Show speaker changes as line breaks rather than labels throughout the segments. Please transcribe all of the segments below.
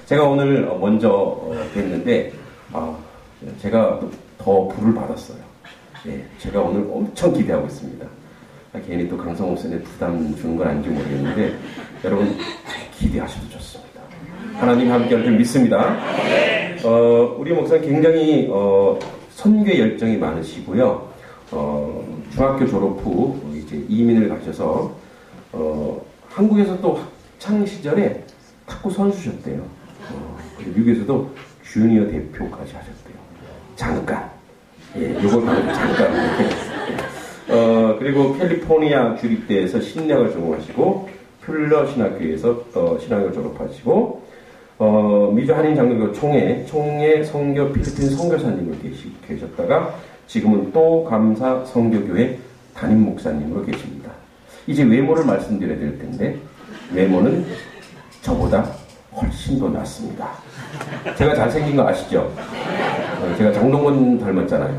제가 오늘 먼저 뵀는데 제가 더 부를 받았어요. 예, 제가 오늘 엄청 기대하고 있습니다. 괜히 또 강성 목사님 부담 주는 건 아닌지 모르겠는데 여러분 기대하셔도 좋습니다. 하나님 함께할 줄 믿습니다. 우리 목사님 굉장히 선교 열정이 많으시고요. 중학교 졸업 후 이제 이민을 가셔서 한국에서 또 학창 시절에 탁구 선수셨대요. 그리고 미국에서도 주니어 대표까지 하셨대요. 잠깐. 예, 요걸 바로 잠깐 이렇게. 그리고 캘리포니아 주립대에서 신학을 전공하시고 퓰러 신학교에서 신학을 졸업하시고 미주 한인 장로교 총회 성교 필리핀 선교사님으로 계셨다가 지금은 또 감사 선교교회 담임 목사님으로 계십니다. 이제 외모를 말씀드려야 될 텐데 외모는 저보다 훨씬 더 낫습니다. 제가 잘생긴 거 아시죠? 제가 장동건 닮았잖아요.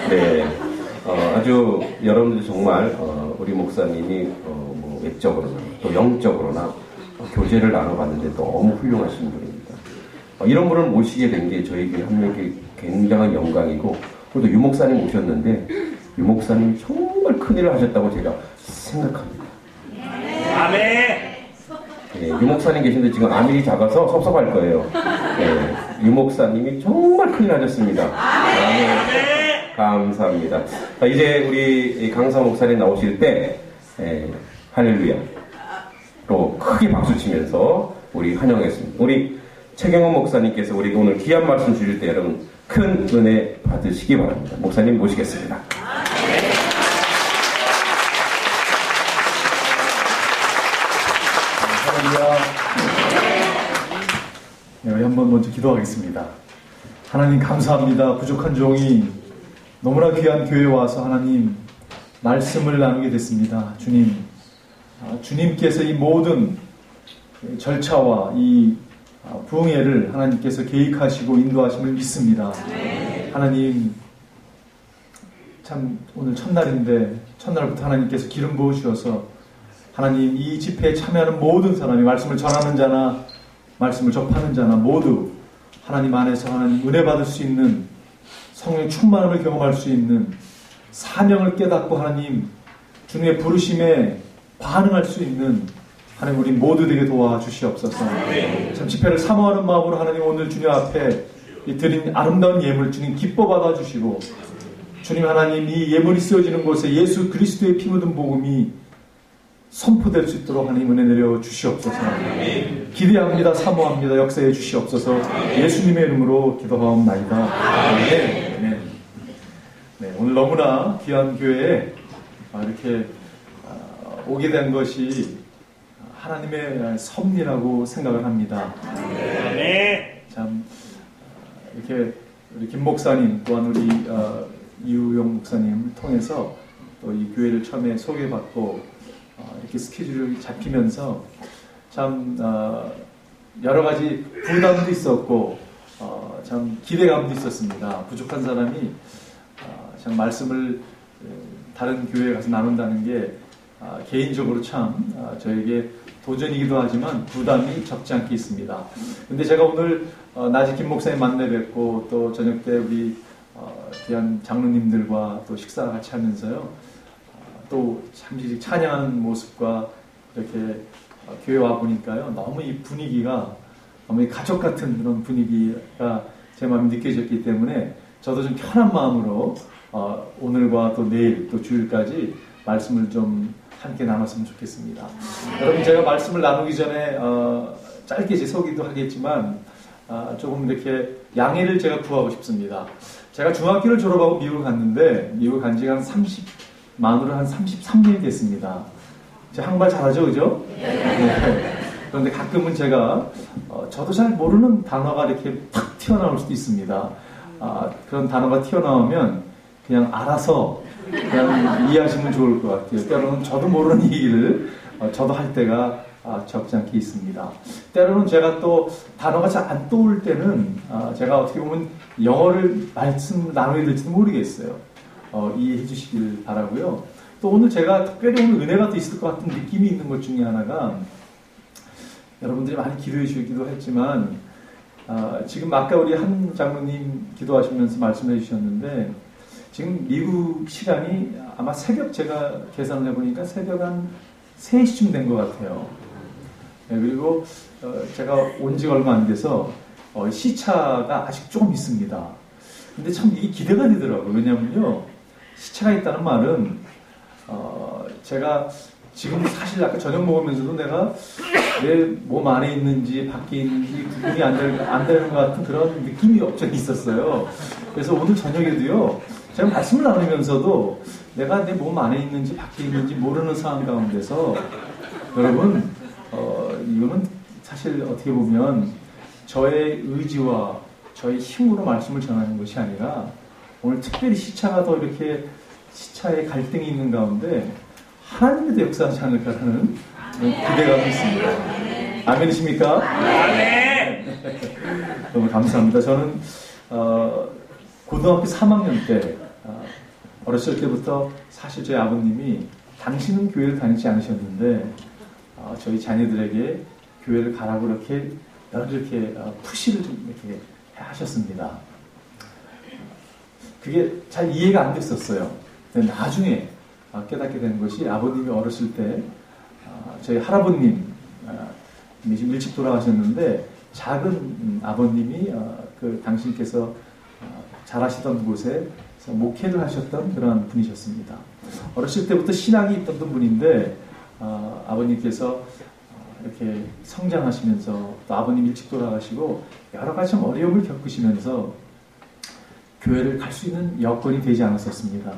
네, 아주 여러분들 정말 우리 목사님이 뭐 외적으로나 또 영적으로나 교제를 나눠봤는데 너무 훌륭하신 분입니다. 이런 분을 모시게 된 게 저에게 한 명에게 굉장한 영광이고, 그리고 유 목사님 오셨는데 유 목사님이 정말 큰일을 하셨다고 제가 생각합니다.
아멘.
네, 유 목사님 계신데 지금 아밀이 작아서 섭섭할 거예요. 네, 유 목사님이 정말 큰일 하셨습니다. 아멘. 감사합니다. 이제 우리 강사 목사님 나오실 때 할렐루야로 크게 박수 치면서 우리 환영했습니다. 우리 최경원 목사님께서 우리가 오늘 귀한 말씀 주실 때 여러분 큰 은혜 받으시기 바랍니다. 목사님 모시겠습니다.
네, 우리 한번 먼저 기도하겠습니다. 하나님 감사합니다. 부족한 종이 너무나 귀한 교회에 와서 하나님 말씀을 나누게 됐습니다. 주님, 주님께서 이 모든 절차와 이 부흥회를 하나님께서 계획하시고 인도하심을 믿습니다. 하나님, 참 오늘 첫날인데 첫날부터 하나님께서 기름 부으셔서 하나님 이 집회에 참여하는 모든 사람이 말씀을 전하는 자나 말씀을 접하는 자나 모두 하나님 안에서 하나님 은혜 받을 수 있는 성령의 충만함을 경험할 수 있는 사명을 깨닫고 하나님 주님의 부르심에 반응할 수 있는 하나님 우리 모두 되게 도와주시옵소서. 참 집회를 사모하는 마음으로 하나님 오늘 주님 앞에 드린 아름다운 예물 주님 기뻐 받아주시고 주님 하나님 이 예물이 쓰여지는 곳에 예수 그리스도의 피 묻은 복음이 선포될 수 있도록 하나님 은혜 내려 주시옵소서. 기대합니다. 사모합니다. 역사해 주시옵소서. 예수님의 이름으로 기도하옵나이다. 네. 오늘 너무나 귀한 교회에 이렇게 오게 된 것이 하나님의 섭리라고 생각을 합니다. 참 이렇게 우리 김 목사님 또한 우리 이우영 목사님을 통해서 또 이 교회를 처음에 소개받고 이렇게 스케줄이 잡히면서 참 여러 가지 부담도 있었고 참 기대감도 있었습니다. 부족한 사람이 참 말씀을 다른 교회에 가서 나눈다는 게 개인적으로 참 저에게 도전이기도 하지만 부담이 적지 않게 있습니다. 근데 제가 오늘 낮에 김 목사님 만나 뵙고 또 저녁 때 우리 귀한 장로님들과 또 식사 같이 하면서요. 또 참 찬양하는 모습과 이렇게 교회 와 보니까요. 너무 이 분위기가 너무 가족 같은 그런 분위기가 제 마음에 느껴졌기 때문에 저도 좀 편한 마음으로 오늘과 또 내일 또 주일까지 말씀을 좀 함께 나눴으면 좋겠습니다. 여러분 제가 말씀을 나누기 전에 짧게 제 소개도 하겠지만 조금 이렇게 양해를 제가 구하고 싶습니다. 제가 중학교를 졸업하고 미국을 갔는데 미국 간 지가 만으로 한 33년이 됐습니다. 제가 한국말 잘하죠, 그죠? 네. 그런데 가끔은 제가 저도 잘 모르는 단어가 이렇게 탁 튀어나올 수도 있습니다. 그런 단어가 튀어나오면 그냥 알아서 그냥 이해하시면 좋을 것 같아요. 때로는 저도 모르는 얘기를 저도 할 때가 적지 않게 있습니다. 때로는 제가 또 단어가 잘 안 떠올 때는 제가 어떻게 보면 영어를 말씀 나누게 될지도 모르겠어요. 이해해 주시길 바라고요. 또 오늘 제가 특별히 오늘 은혜가 또 있을 것 같은 느낌이 있는 것 중에 하나가 여러분들이 많이 기도해 주기도 했지만 지금 아까 우리 한 장로님 기도하시면서 말씀해 주셨는데 지금 미국 시간이 아마 새벽 제가 계산을 해보니까 새벽 한 3시쯤 된 것 같아요. 네, 그리고 제가 온 지가 얼마 안 돼서 시차가 아직 조금 있습니다. 근데 참 이게 기대가 되더라고요. 왜냐면요. 시차가 있다는 말은 제가 지금 사실 아까 저녁 먹으면서도 내가 내 몸 안에 있는지 밖에 있는지 구분이 안 되는 것 같은 그런 느낌이 없잖아 있었어요. 그래서 오늘 저녁에도요. 제가 말씀을 나누면서도 내가 내 몸 안에 있는지 밖에 있는지 모르는 상황 가운데서 여러분 이거는 사실 어떻게 보면 저의 의지와 저의 힘으로 말씀을 전하는 것이 아니라 오늘 특별히 시차가 더 이렇게 시차의 갈등이 있는 가운데 하나님의 역사하지 않을까라는 기대감이 있습니다. 아멘이십니까? 네. 너무 감사합니다. 저는 고등학교 3학년 때 어렸을 때부터 사실 저희 아버님이 당신은 교회를 다니지 않으셨는데 저희 자녀들에게 교회를 가라고 이렇게 푸시를 좀 이렇게 하셨습니다. 그게 잘 이해가 안 됐었어요. 근데 나중에 깨닫게 된 것이 아버님이 어렸을 때 저희 할아버님 지금 일찍 돌아가셨는데 작은 아버님이 그 당신께서 잘하시던 곳에 목회를 하셨던 그런 분이셨습니다. 어렸을 때부터 신앙이 있던 분인데 아버님께서 이렇게 성장하시면서 또 아버님 일찍 돌아가시고 여러 가지 어려움을 겪으시면서 교회를 갈 수 있는 여건이 되지 않았었습니다.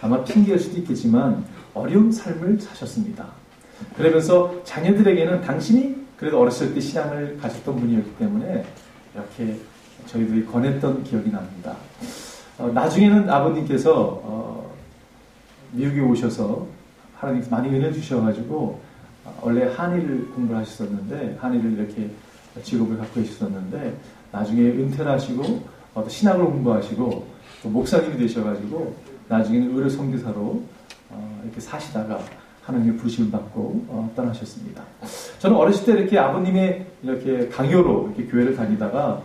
아마 핑계일 수도 있겠지만 어려운 삶을 사셨습니다. 그러면서 자녀들에게는 당신이 그래도 어렸을 때 신앙을 가졌던 분이었기 때문에 이렇게 저희들이 권했던 기억이 납니다. 나중에는 아버님께서 미국에 오셔서 하나님께서 많이 은혜 주셔가지고 원래 한의를 공부를 하셨었는데 한의를 이렇게 직업을 갖고 계셨었는데 나중에 은퇴를 하시고 신학을 공부하시고 또 목사님이 되셔가지고 나중에는 의료 선교사로 이렇게 사시다가 하나님의 부르심을 받고 떠나셨습니다. 저는 어렸을 때 이렇게 아버님의 이렇게 강요로 이렇게 교회를 다니다가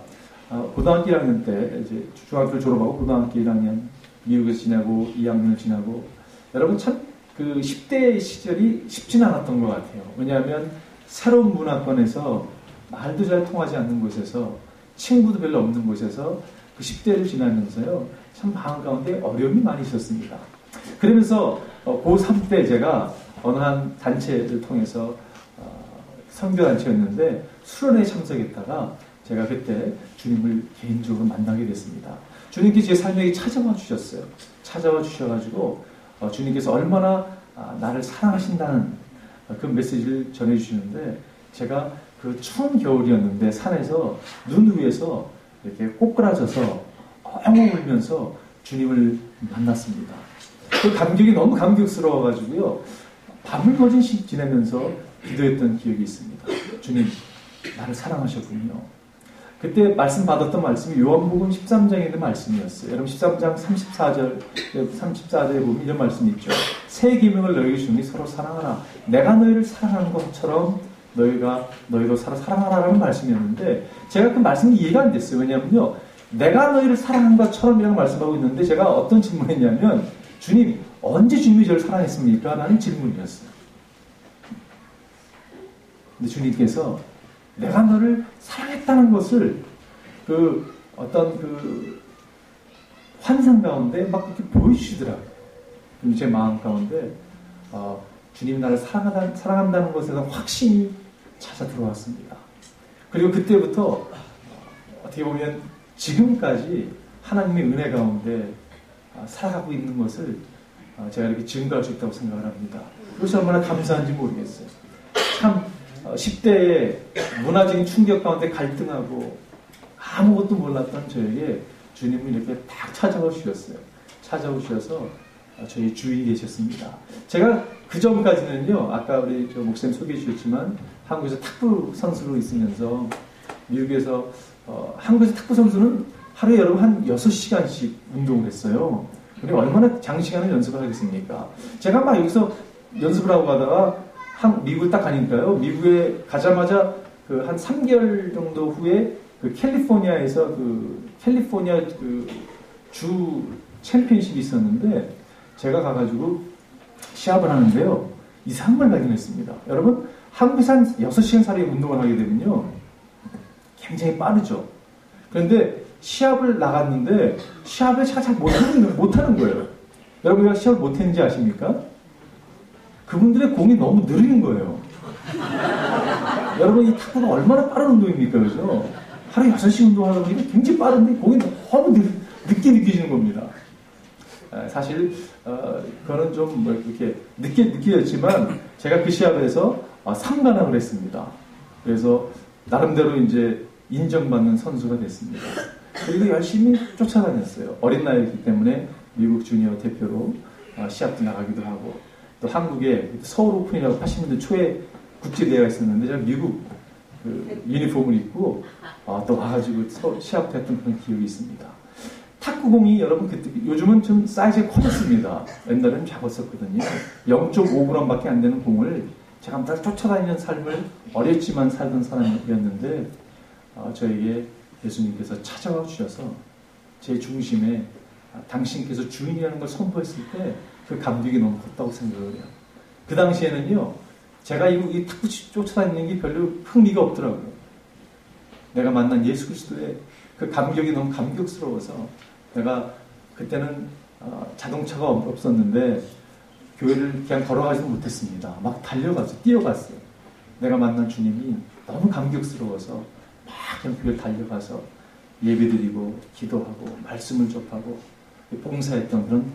고등학교 1학년 때 이제 중학교를 졸업하고 고등학교 1학년 미국에서 지나고 2학년을 지나고 여러분 참 그 10대 시절이 쉽지는 않았던 것 같아요. 왜냐하면 새로운 문화권에서 말도 잘 통하지 않는 곳에서 친구도 별로 없는 곳에서 그 10대를 지나면서요 참 마음 가운데 어려움이 많이 있었습니다. 그러면서 고3 때 제가 어느 한 단체를 통해서 선교단체였는데 수련회에 참석했다가 제가 그때 주님을 개인적으로 만나게 됐습니다. 주님께서 제 삶에 찾아와 주셨어요. 찾아와 주셔가지고 주님께서 얼마나 나를 사랑하신다는 그 메시지를 전해주시는데 제가 그 추운 겨울이었는데 산에서 눈 위에서 이렇게 꼬꾸라져서 엉엉 울면서 주님을 만났습니다. 그 감격이 너무 감격스러워가지고요. 밤을 거진 지내면서 기도했던 기억이 있습니다. 주님, 나를 사랑하셨군요. 그때 말씀 받았던 말씀이 요한복음 13장에 있는 말씀이었어요. 여러분 13장 34절에 보면 이런 말씀이 있죠. 새 계명을 너희에게 주니 서로 사랑하라. 내가 너희를 사랑하는 것처럼 너희도 서로 사랑하라라는 말씀이었는데 제가 그 말씀이 이해가 안 됐어요. 왜냐하면요. 내가 너희를 사랑한 것처럼이라는 말씀하고 있는데 제가 어떤 질문을 했냐면 주님, 언제 주님이 저를 사랑했습니까? 라는 질문이었어요. 근데 주님께서 내가 너를 사랑했다는 것을 그 어떤 그 환상 가운데 막 이렇게 보여주시더라고요. 제 마음 가운데 주님이 나를 사랑한다는 것에 대한 확신이 찾아 들어왔습니다. 그리고 그때부터 어떻게 보면 지금까지 하나님의 은혜 가운데 살아가고 있는 것을 제가 이렇게 증거할 수 있다고 생각을 합니다. 그것이 얼마나 감사한지 모르겠어요. 참 10대의 문화적인 충격 가운데 갈등하고 아무것도 몰랐던 저에게 주님이 이렇게 딱 찾아와 주셨어요. 찾아오셔서 저희 주위에 계셨습니다. 제가 그 전까지는요, 아까 우리 저 목사님 소개해 주셨지만 한국에서 탁구 선수로 있으면서 미국에서 한국에서 탁구 선수는 하루에 여러분 한 6시간씩 운동을 했어요. 우리 얼마나 장시간을 연습을 하겠습니까? 제가 막 여기서 연습을 하고 가다가 미국을 딱 가니까요. 미국에 가자마자 그 한 3개월 정도 후에 그 캘리포니아에서 캘리포니아 주 챔피언십이 있었는데 제가 가가지고 시합을 하는데요. 이상한 걸 발견했습니다. 여러분, 한국에서 한 6시간 사이에 운동을 하게 되면요. 굉장히 빠르죠. 그런데 시합을 나갔는데 시합을 제가 잘 못하는 거예요. 여러분, 제가 시합을 못했는지 아십니까? 그분들의 공이 너무 느린 거예요. 여러분, 이 탁구가 얼마나 빠른 운동입니까? 그죠? 하루에 6시간 운동하다 보니까 굉장히 빠른데 공이 너무 늦게 느껴지는 겁니다. 사실 그거는 좀 이렇게 늦게 느껴졌지만 제가 그 시합에서 3관왕을 했습니다. 그래서 나름대로 이제 인정받는 선수가 됐습니다. 그리고 열심히 쫓아다녔어요. 어린 나이이기 때문에 미국 주니어 대표로 시합도 나가기도 하고 또 한국에 서울 오픈이라고 80년대 초에 국제대회가 있었는데 제가 미국 유니폼을 입고 또 와가지고 시합도 했던 그런 기억이 있습니다. 탁구공이 여러분 그때 요즘은 좀 사이즈가 커졌습니다. 옛날에는 작았었거든요. 0.5g밖에 안 되는 공을 제가 항상 쫓아다니는 삶을 어렸지만 살던 사람이었는데 저에게 예수님께서 찾아와 주셔서 제 중심에 당신께서 주인이라는 걸 선포했을 때 그 감격이 너무 컸다고 생각을 해요. 그 당시에는요. 제가 이 탁구 쫓아다니는 게 별로 흥미가 없더라고요. 내가 만난 예수 그리스도의 그 감격이 너무 감격스러워서 내가 그때는 자동차가 없었는데 교회를 그냥 걸어가지도 못했습니다. 막 달려가서 뛰어갔어요. 내가 만난 주님이 너무 감격스러워서 막 그냥 교회를 달려가서 예배드리고 기도하고 말씀을 접하고 봉사했던 그런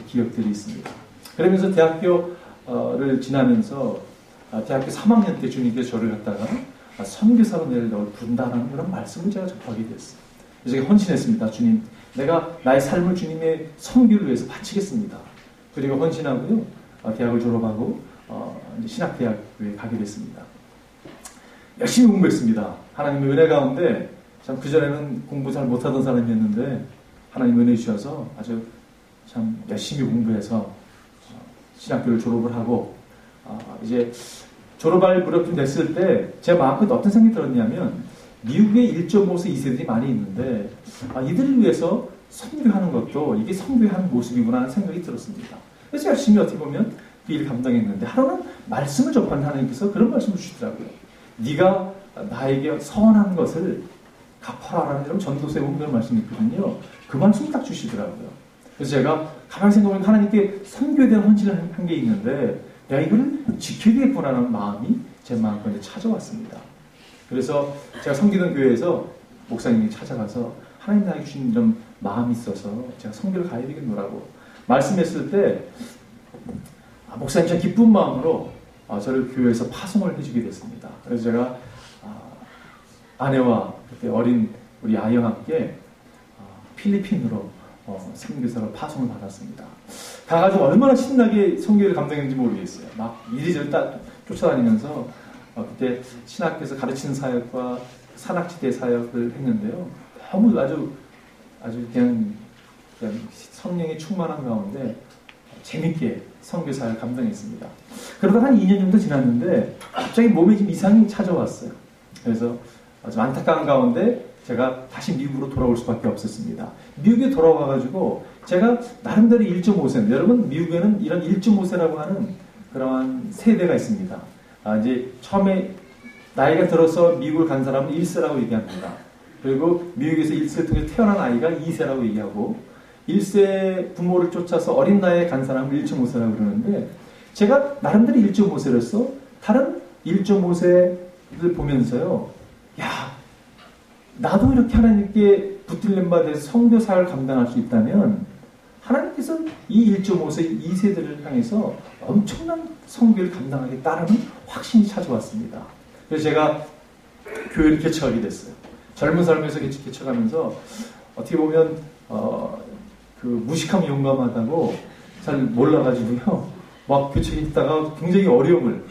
기억들이 있습니다. 그러면서 대학교를 지나면서 대학교 3학년 때 주님께서 저를 갖다가 선교사로 널 부른다라는 그런 말씀을 제가 접하게 됐어요. 그래서 제가 헌신했습니다. 주님, 내가 나의 삶을 주님의 선교를 위해서 바치겠습니다. 그리고 헌신하고요. 대학을 졸업하고 이제 신학대학교에 가게 됐습니다. 열심히 공부했습니다. 하나님의 은혜 가운데 참 그전에는 공부 잘 못하던 사람이었는데 하나님 은혜 주셔서 아주 참 열심히 공부해서 신학교를 졸업을 하고 이제 졸업할 무렵쯤 됐을 때 제 마음속에 어떤 생각이 들었냐면 미국에 1.5세 2세들이 많이 있는데 이들을 위해서 선교하는 것도 이게 선교의 한 모습이구나 하는 생각이 들었습니다. 그래서 열심히 어떻게 보면 그 일을 감당했는데 하루는 말씀을 접한 하나님께서 그런 말씀을 주시더라고요. 네가 나에게 서원한 것을 갚아라라는 이런 전도서에 보면 그런 말씀이 있거든요. 그 말씀을 딱 주시더라고요. 그래서 제가 가만히 생각해보면 하나님께 선교에 대한 헌신을 한 게 있는데 내가 이걸 지켜야겠구나라는 마음이 제 마음까지 찾아왔습니다. 그래서 제가 섬기던 교회에서 목사님이 찾아가서 하나님 나에게 주신 이런 마음이 있어서 제가 선교를 가야 되겠노라고 말씀했을 때 목사님 참 기쁜 마음으로 저를 교회에서 파송을 해주게 됐습니다. 그래서 제가 아내와 그때 어린 우리 아이와 함께 필리핀으로 선교사로 파송을 받았습니다. 가가지고 얼마나 신나게 선교를 감당했는지 모르겠어요. 막 이리저리 쫓아다니면서 그때 신학교에서 가르치는 사역과 산악지대 사역을 했는데요. 너무 아주 그냥 성령의 충만한 가운데 재밌게 선교사를 감당했습니다. 그러다 한 2년 정도 지났는데 갑자기 몸에 좀 이상이 찾아왔어요. 그래서 아주 안타까운 가운데 제가 다시 미국으로 돌아올 수밖에 없었습니다. 미국에 돌아와가지고 제가 나름대로 1.5세, 여러분 미국에는 이런 1.5세라고 하는 그러한 세대가 있습니다. 이제 처음에 나이가 들어서 미국을 간 사람은 1세라고 얘기합니다. 그리고 미국에서 1세를 통해 태어난 아이가 2세라고 얘기하고 1세 부모를 쫓아서 어린 나이에 간 사람을 1.5세라고 그러는데 제가 나름대로 1.5세로서 다른 1.5세를 보면서요. 야, 나도 이렇게 하나님께 붙들린 바 돼서 선교사를 감당할 수 있다면 하나님께서 이 1.5세, 2세들을 향해서 엄청난 선교를 감당하겠다라는 확신이 찾아왔습니다. 그래서 제가 교회를 개척하게 됐어요. 젊은 삶에서 개척하면서 어떻게 보면 그 무식함이 용감하다고 잘 몰라가지고요. 막 교체에 있다가 굉장히 어려움을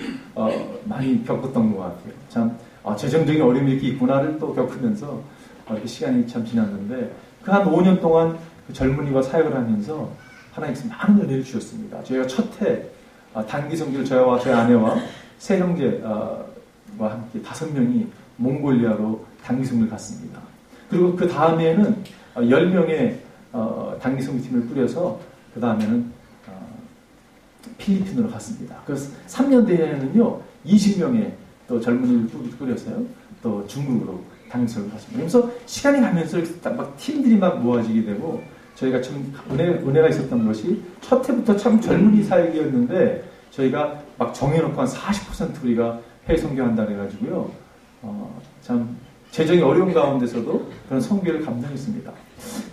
많이 겪었던 것 같아요. 참 재정적인 어려움이 이렇게 있구나를 또 겪으면서 이렇게 시간이 참 지났는데 그 한 5년 동안 그 젊은이와 사역을 하면서 하나님께서 많은 은혜를 주셨습니다. 저희가 첫해 단기 선교를 저와 저희 아내와 세 형제와 함께 5명이 몽골리아로 단기 선교를 갔습니다. 그리고 그 다음에는 10명의 단기 선교팀을 꾸려서 그 다음에는 필리핀으로 갔습니다. 그래서 3년 뒤에는요 20명의 또 젊은이를 꾸려서요 또 중국으로 단기 선교를 갔습니다. 그래서 시간이 가면서 막 팀들이 막 모아지게 되고 저희가 참 은혜가 있었던 것이 첫 해부터 참 젊은이 사역이었는데 저희가 막 정해놓고 한 40% 우리가 해외 선교한다 그래가지고요 참 재정이 어려운 가운데서도 그런 선교를 감당했습니다.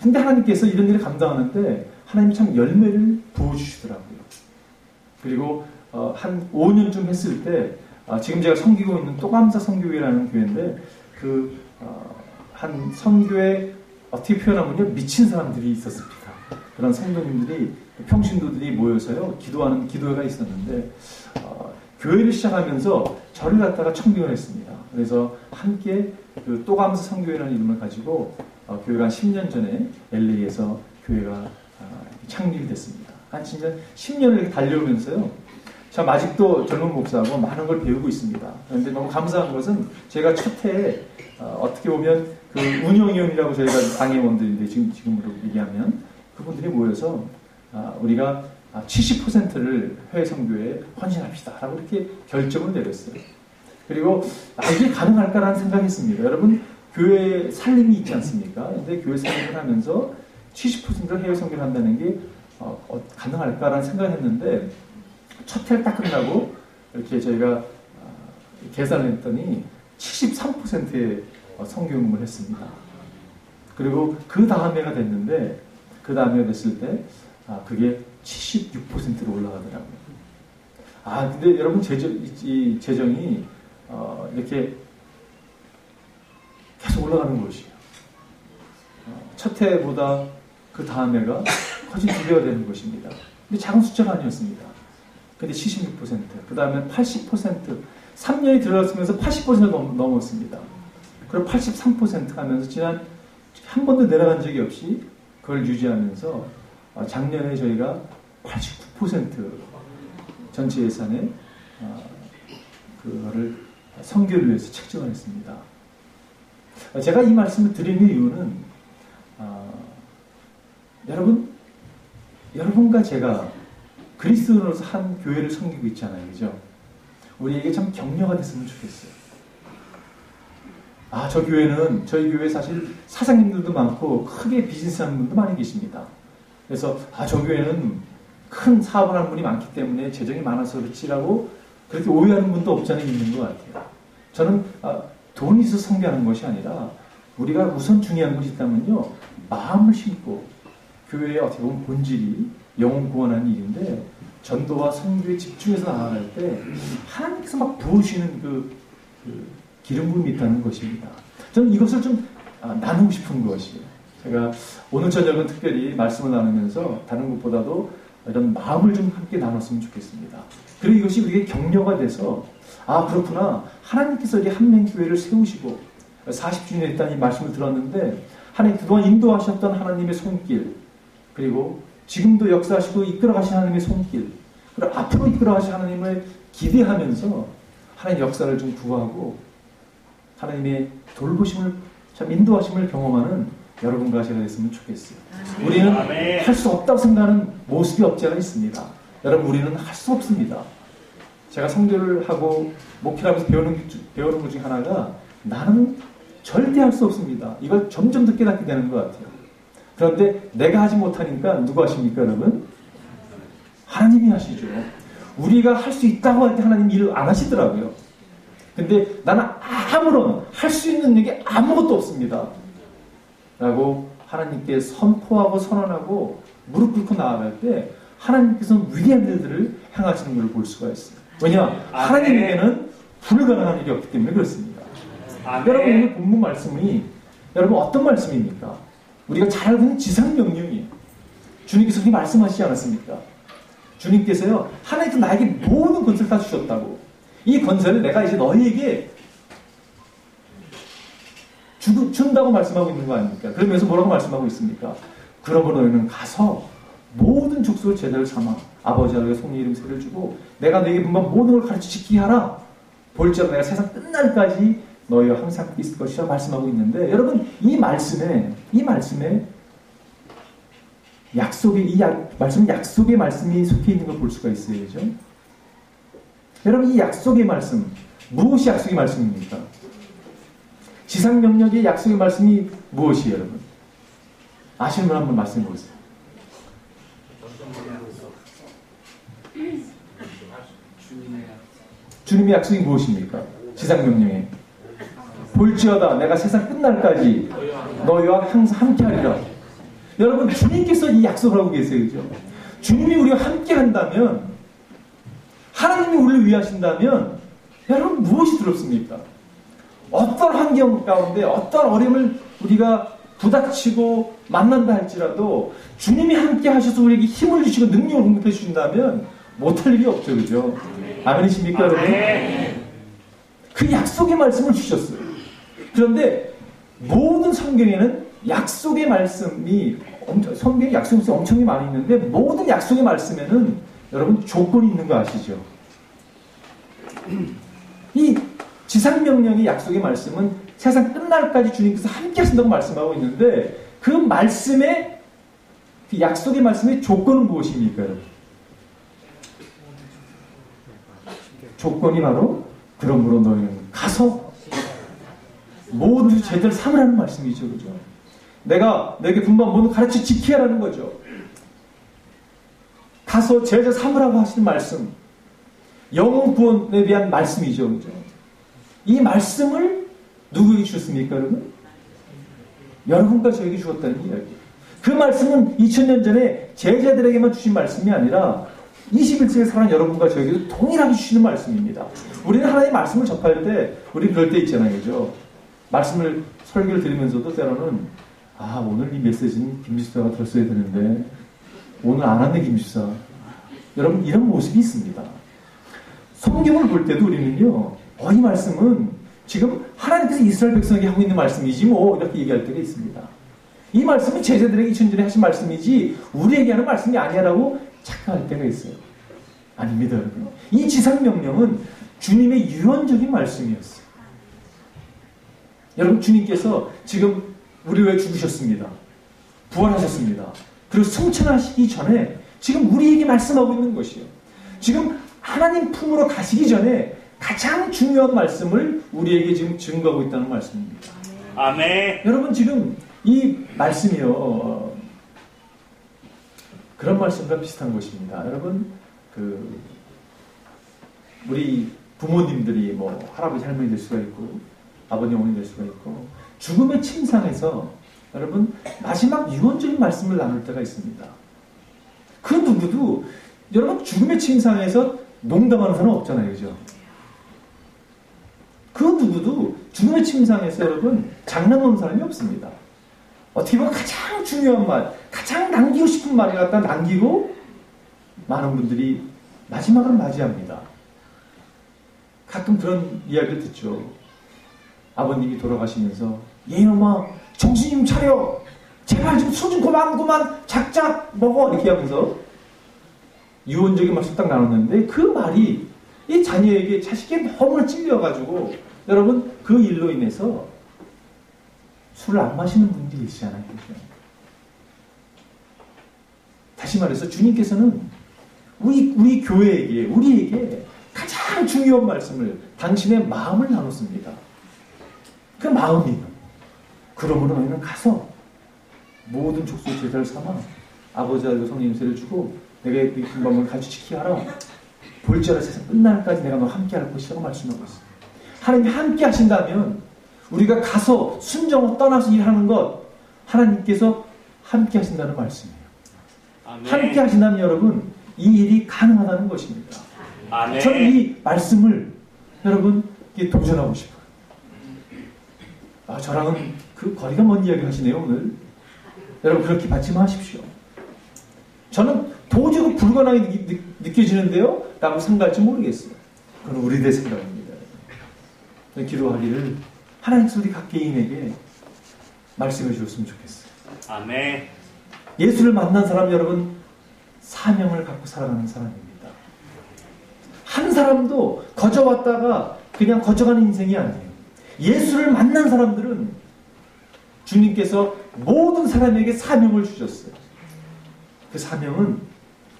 근데 하나님께서 이런 일을 감당하는데 하나님이 참 열매를 부어주시더라고요. 그리고 한 5년쯤 했을 때 지금 제가 섬기고 있는 또감사 선교회라는 교회인데 한 선교회 어떻게 표현하면요 미친 사람들이 있었습니다. 그런 성도님들이 평신도들이 모여서요 기도하는 기도회가 있었는데 교회를 시작하면서 저를 갖다가 청빙을 했습니다. 그래서 함께 그 또감사 선교회라는 이름을 가지고 교회가 한 10년 전에 LA에서 교회가 창립이 됐습니다. 한 진짜 10년을 이렇게 달려오면서요 참 아직도 젊은 목사하고 많은 걸 배우고 있습니다. 그런데 너무 감사한 것은 제가 첫 해에 어떻게 보면 그 운영위원이라고 저희가 당회원들인데 지금으로 얘기하면 그분들이 모여서 우리가 70%를 해외 선교에 헌신합시다 라고 이렇게 결정을 내렸어요. 그리고 이게 가능할까라는 생각했습니다. 여러분 교회 살림이 있지 않습니까? 근데 교회 살림을 하면서 70%를 해외 선교를 한다는 게 가능할까라는 생각을 했는데 첫 해를 딱 끝나고 이렇게 저희가 계산을 했더니 73%의 선교 응모를 했습니다. 그리고 그 다음 해가 됐는데 그 다음 해가 됐을 때 그게 76%로 올라가더라고요. 근데 여러분 이 재정이 이렇게 계속 올라가는 것이에요. 첫 해보다 그 다음 해가 거진 2배가 되는 것입니다. 근데 작은 숫자가 아니었습니다. 근데 76%, 그 다음에 80%, 3년이 들어갔으면서 80%를 넘었습니다. 그리고 83% 하면서 지난 한 번도 내려간 적이 없이 그걸 유지하면서 작년에 저희가 89% 전체 예산에 그거를 선교를 위해서 책정을 했습니다. 제가 이 말씀을 드리는 이유는 여러분과 제가 그리스도로서 한 교회를 섬기고 있잖아요. 그죠? 우리에게 참 격려가 됐으면 좋겠어요. 저희 교회 사실 사장님들도 많고 크게 비즈니스 하는 분도 많이 계십니다. 그래서 저 교회는 큰 사업을 하는 분이 많기 때문에 재정이 많아서 그렇지라고 그렇게 오해하는 분도 없지 않아 있는 것 같아요. 저는 돈이 있어서 섬기하는 것이 아니라 우리가 우선 중요한 것이 있다면요. 마음을 심고 교회의 어떻게 보면 본질이 영혼 구원하는 일인데 전도와 선교에 집중해서 나아갈 때 하나님께서 막 부으시는 그 기름 부음이 있다는 것입니다. 저는 이것을 좀 나누고 싶은 것이에요. 제가 오늘 저녁은 특별히 말씀을 나누면서 다른 것보다도 이런 마음을 좀 함께 나눴으면 좋겠습니다. 그리고 이것이 우리에게 격려가 돼서 그렇구나. 하나님께서 이 한맹교회를 세우시고 40주년 했다는 이 말씀을 들었는데 하나님 그동안 인도하셨던 하나님의 손길 그리고 지금도 역사하시고 이끌어가신 하나님의 손길 그리고 앞으로 이끌어가신 하나님을 기대하면서 하나님 역사를 좀 구하고 하나님의 돌보심을 참 인도하심을 경험하는 여러분과 제가 됐으면 좋겠어요. 우리는 할 수 없다고 생각하는 모습이 없지 않아 있습니다. 여러분 우리는 할 수 없습니다. 제가 선교를 하고 목회를 하면서 배우는 것 중에 하나가 나는 절대 할 수 없습니다. 이걸 점점 더 깨닫게 되는 것 같아요. 그런데 내가 하지 못하니까 누가 하십니까 여러분? 하나님이 하시죠. 우리가 할 수 있다고 할 때 하나님 일을 안 하시더라고요. 근데 나는 아무런 할 수 있는 일이 아무것도 없습니다. 라고 하나님께 선포하고 선언하고 무릎 꿇고 나아갈 때 하나님께서는 위대한 일들을 행하시는 걸 볼 수가 있어요. 왜냐? 하나님에게는 불가능한 일이 없기 때문에 그렇습니다. 여러분 오늘 본문 말씀이 여러분 어떤 말씀입니까? 우리가 잘 알고 있는 지상명령이에요. 주님께서 그렇게 말씀하시지 않았습니까? 주님께서요 하나님께서 나에게 모든 권세를 다 주셨다고 이 권세를 내가 이제 너희에게 준다고 말씀하고 있는 거 아닙니까? 그러면서 뭐라고 말씀하고 있습니까? 그러므로 너희는 가서 모든 족속을 제자를 삼아 아버지 하나님의 성령 이름 세를 주고 내가 너에게 분ban 모든 걸 가르쳐 지키게 하라. 볼지어다 내가 세상 끝날까지 너희와 항상 있을 것이라 말씀하고 있는데 여러분 이 말씀에 말씀은 약속의 말씀이 속해 있는 걸 볼 수가 있어요. 그죠? 여러분 이 약속의 말씀 무엇이 약속의 말씀입니까? 지상명령의 약속의 말씀이 무엇이에요, 여러분? 아시는 분 한번 말씀해 보세요. 주님의 약속이 무엇입니까? 지상명령에 볼지어다 내가 세상 끝날까지 너희와 항상 함께하리라. 여러분 주님께서 이 약속을 하고 계세요. 그죠? 주님이 우리와 함께한다면 하나님이 우리를 위하신다면 여러분 무엇이 두렵습니까? 어떤 환경 가운데 어떤 어려움을 우리가 부닥치고 만난다 할지라도 주님이 함께 하셔서 우리에게 힘을 주시고 능력을 공급해 주신다면 못할 일이 없죠. 그죠? 아멘이십니까 여러분? 그 약속의 말씀을 주셨어요. 그런데 모든 성경에는 약속의 말씀이 성경에 약속이 엄청 많이 있는데 모든 약속의 말씀에는 여러분 조건이 있는 거 아시죠? 이 지상명령의 약속의 말씀은 세상 끝날까지 주님께서 함께 하신다고 말씀하고 있는데 그 말씀의 그 약속의 말씀의 조건은 무엇입니까? 여러분? 조건이 바로 그러므로 너희는 가서 모든 제자를 삼으라는 말씀이죠. 그죠? 내가 너에게 분ban 모든 가르쳐 지키라는 거죠. 가서 제자 삼으라고 하시는 말씀 영혼 구원에 대한 말씀이죠. 그죠? 이 말씀을 누구에게 주셨습니까, 여러분? 여러분과 저에게 주었다는 이야기. 그 말씀은 2000년 전에 제자들에게만 주신 말씀이 아니라 21세기에 살아가는 여러분과 저에게도 동일하게 주시는 말씀입니다. 우리는 하나님의 말씀을 접할 때 우리 그럴 때 있잖아요. 그죠? 말씀을 설교를 들으면서도 때로는 오늘 이 메시지는 김지수가 들었어야 되는데 오늘 안 왔네 김지수사. 여러분 이런 모습이 있습니다. 성경을 볼 때도 우리는요. 이 말씀은 지금 하나님께서 이스라엘 백성에게 하고 있는 말씀이지 뭐 이렇게 얘기할 때가 있습니다. 이 말씀은 제자들에게 2000년에 하신 말씀이지 우리에게 하는 말씀이 아니라고 착각할 때가 있어요. 아닙니다, 여러분. 이 지상명령은 주님의 유언적인 말씀이었어요. 여러분 주님께서 지금 우리 왜 죽으셨습니다. 부활하셨습니다. 그리고 승천하시기 전에 지금 우리에게 말씀하고 있는 것이에요. 지금 하나님 품으로 가시기 전에 가장 중요한 말씀을 우리에게 지금 증거하고 있다는 말씀입니다.
아멘.
여러분 지금 이 말씀이요 그런 말씀과 비슷한 것입니다. 여러분 우리 부모님들이 뭐 할아버지 할머니 될 수가 있고 아버지 어머니 될 수가 있고 죽음의 침상에서 여러분 마지막 유언적인 말씀을 나눌 때가 있습니다. 그 누구도 여러분 죽음의 침상에서 농담하는 사람 없잖아요. 그죠? 그 누구도 죽음의 침상에서 여러분 장난하는 사람이 없습니다. 어떻게 보면 가장 중요한 말, 가장 남기고 싶은 말을 갖다 남기고 많은 분들이 마지막을 맞이합니다. 가끔 그런 이야기를 듣죠. 아버님이 돌아가시면서 얘놈아 정신 좀 차려. 제발 좀 술 좀 그만 작작 먹어 이렇게 하면서 유언적인 말씀 딱 나눴는데 그 말이 이 자녀에게 자식에게 너무나 찔려가지고 여러분 그 일로 인해서 술을 안 마시는 분들이 계시잖아요. 그렇죠? 다시 말해서 주님께서는 우리 교회에게 우리에게 가장 중요한 말씀을 당신의 마음을 나눴습니다. 그 마음이요. 그러므로 너희는 가서 모든 족속 제자를 삼아 아버지 아들과 성령 임세를 주고 내가 이 분방을 가르쳐 지키게 하라. 볼지어다 세상 끝날까지 내가 너와 함께할 것이라고 말씀하고 있습니다. 하나님이 함께 하신다면 우리가 가서 순종을 떠나서 일하는 것 하나님께서 함께 하신다는 말씀이에요.
아멘.
함께 하신다면 여러분 이 일이 가능하다는 것입니다.
아멘.
저는 이 말씀을 여러분 도전하고 싶어요. 저랑은 그 거리가 먼 이야기 하시네요 오늘. 여러분 그렇게 받지 마십시오. 저는 도저히 불가능하게 느껴지는데요 라고 생각할지 모르겠어요. 그건 우리들의 생각입니다. 기도하기를 하나님께서 우리 각 개인에게 말씀해 주셨으면 좋겠어요.
아멘.
예수를 만난 사람 여러분 사명을 갖고 살아가는 사람입니다. 한 사람도 거저왔다가 그냥 거저가는 인생이 아니에요. 예수를 만난 사람들은 주님께서 모든 사람에게 사명을 주셨어요. 그 사명은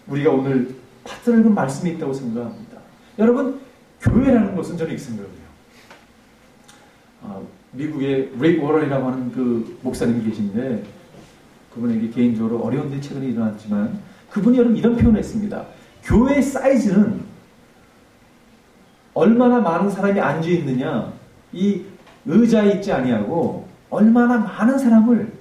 우리가 오늘 받들은 말씀이 있다고 생각합니다. 여러분, 교회라는 것은 저는 이렇게 생각해요. 미국의 릭 워런이라고 하는 그 목사님이 계신데 그분에게 개인적으로 어려운 일이 최근에 일어났지만 그분이 여러분 이런 표현을 했습니다. 교회의 사이즈는 얼마나 많은 사람이 앉아있느냐, 이 의자에 있지 아니하고 얼마나 많은 사람을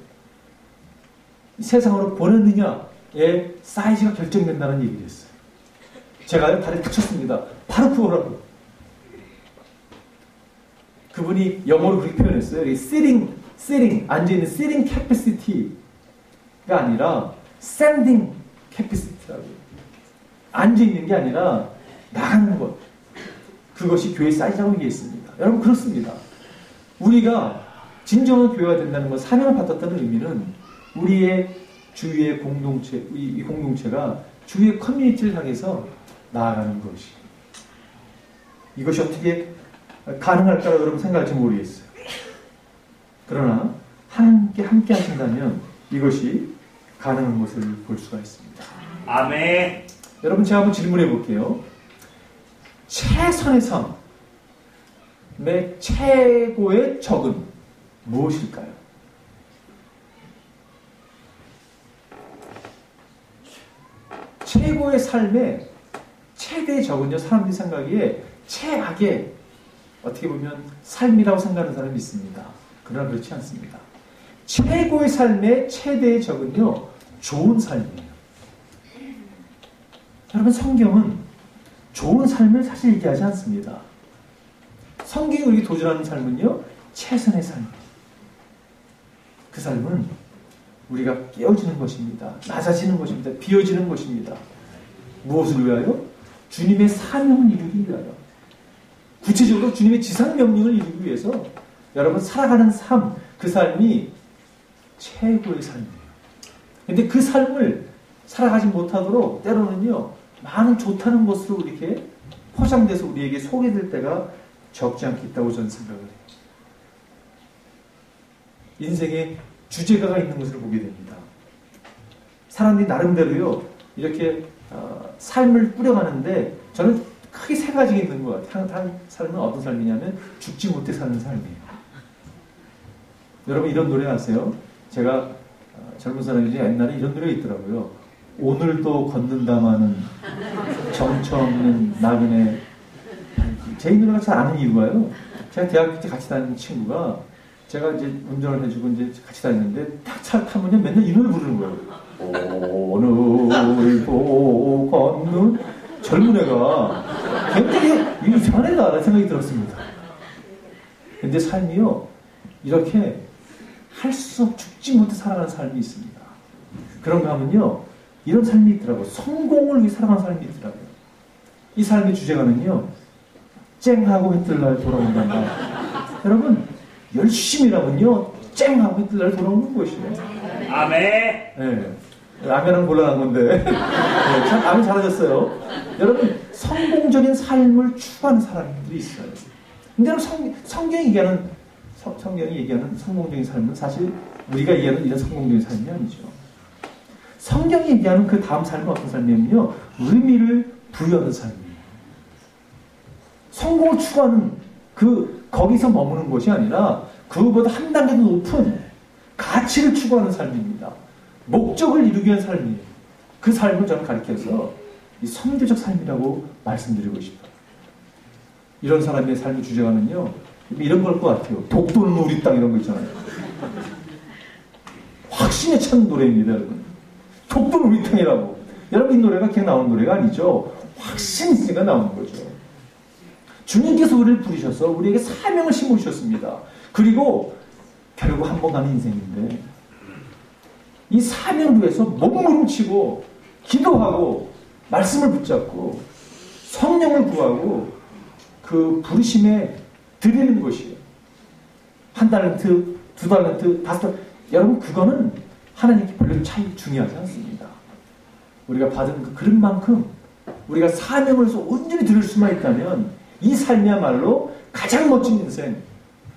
세상으로 보냈느냐의 사이즈가 결정된다는 얘기를 했어요. 제가요 다리 다쳤습니다. 바로 그거라고. 그분이 영어로 그렇게 표현했어요. sitting 앉아있는 sitting capacity가 아니라 standing capacity라고. 앉아있는 게 아니라 나가는 것. 그것이 교회 사이즈라고 얘기했습니다. 여러분 그렇습니다. 우리가 진정한 교회가 된다는 것, 사명을 받았다는 의미는 우리의 주위의 공동체, 이 공동체가 주위의 커뮤니티를 향해서 나아가는 것이. 이것이 어떻게 가능할까라고 여러분 생각할지 모르겠어요. 그러나 함께 하신다면 이것이 가능한 것을 볼 수가 있습니다.
아멘.
여러분 제가 한번 질문해 볼게요. 최선의 삶의 최고의 적은 무엇일까요? 최고의 삶의 최대의 적은요, 사람들이 생각하기에 최악의 어떻게 보면 삶이라고 생각하는 사람이 있습니다. 그러나 그렇지 않습니다. 최고의 삶의 최대의 적은요, 좋은 삶이에요. 여러분 성경은 좋은 삶을 사실 얘기하지 않습니다. 성경이 우리에게 도전하는 삶은요, 최선의 삶. 그 삶은 우리가 깨어지는 것입니다. 낮아지는 것입니다. 비어지는 것입니다. 무엇을 위하여? 주님의 사명을 이루기 위하여. 구체적으로 주님의 지상명령을 이루기 위해서 여러분 살아가는 삶, 그 삶이 최고의 삶이에요. 근데 그 삶을 살아가지 못하도록 때로는요, 많은 좋다는 것으로 이렇게 포장돼서 우리에게 소개될 때가 적지 않게 있다고 저는 생각을 해요. 인생에 주제가가 있는 것을 보게 됩니다. 사람들이 나름대로요, 이렇게 삶을 꾸려가는데 저는 크게 세 가지가 있는 것 같아요. 한 삶은 어떤 삶이냐면 죽지 못해 사는 삶이에요. 여러분 이런 노래 아세요? 제가 젊은 사람이지 옛날에 이런 노래가 있더라고요. 오늘도 걷는다마는 정처 없는 나그네. 제 이 노래가 잘 아는 이유가요. 제가 대학교 때 같이 다니는 친구가 제가 이제 운전을 해주고 이제 같이 다니는데 딱 차를 타면 맨날 이 노래 부르는 거예요. 오늘도 걷는 젊은 애가 굉장히 이상한 애다라는 생각이 들었습니다. 근데 삶이요, 이렇게 할 수 없 죽지 못해 살아가는 삶이 있습니다. 그런가 하면요, 이런 삶이 있더라고요. 성공을 위해 살아가는 삶이 있더라고요. 이 삶의 주제가는요, 쨍하고 해뜰날 돌아온단다. 여러분, 열심히 일하면요, 쨍하고 해뜰날 돌아오는 것이에요.
아멘.
네. 아멘은 곤란한 건데. 네, 참 아멘 잘하셨어요. 여러분, 성공적인 삶을 추구하는 사람들이 있어요. 근데 성경이 얘기하는 성공적인 삶은 사실 우리가 얘기하는 이런 성공적인 삶이 아니죠. 성경이 얘기하는 그 다음 삶은 어떤 삶이냐면요, 의미를 부여하는 삶이에요. 성공을 추구하는 거기서 머무는 것이 아니라 그보다 한 단계 더 높은 가치를 추구하는 삶입니다. 목적을 이루기 위한 삶이에요. 그 삶을 저는 가리켜서 이 선교적 삶이라고 말씀드리고 싶어요. 이런 사람의 삶의 주제가는요, 이런 걸 것 같아요. 독도는 우리 땅 이런 거 있잖아요. 확신에 찬 노래입니다, 여러분. 독도는 우리 땅이라고. 여러분 이 노래가 그냥 나오는 노래가 아니죠. 확신이 있으니까 나오는 거죠. 주님께서 우리를 부르셔서 우리에게 사명을 심어주셨습니다. 그리고 결국 한 번 가는 인생인데 이 사명을 위해서 몸부림치고 기도하고 말씀을 붙잡고 성령을 구하고 그 부르심에 드리는 것이에요. 1달란트, 2달란트, 5달란트. 여러분 그거는 하나님께 별로 차이 중요하지 않습니다. 우리가 받은 그 그릇만큼 우리가 사명을 온전히 들을 수만 있다면 이 삶이야말로 가장 멋진 인생,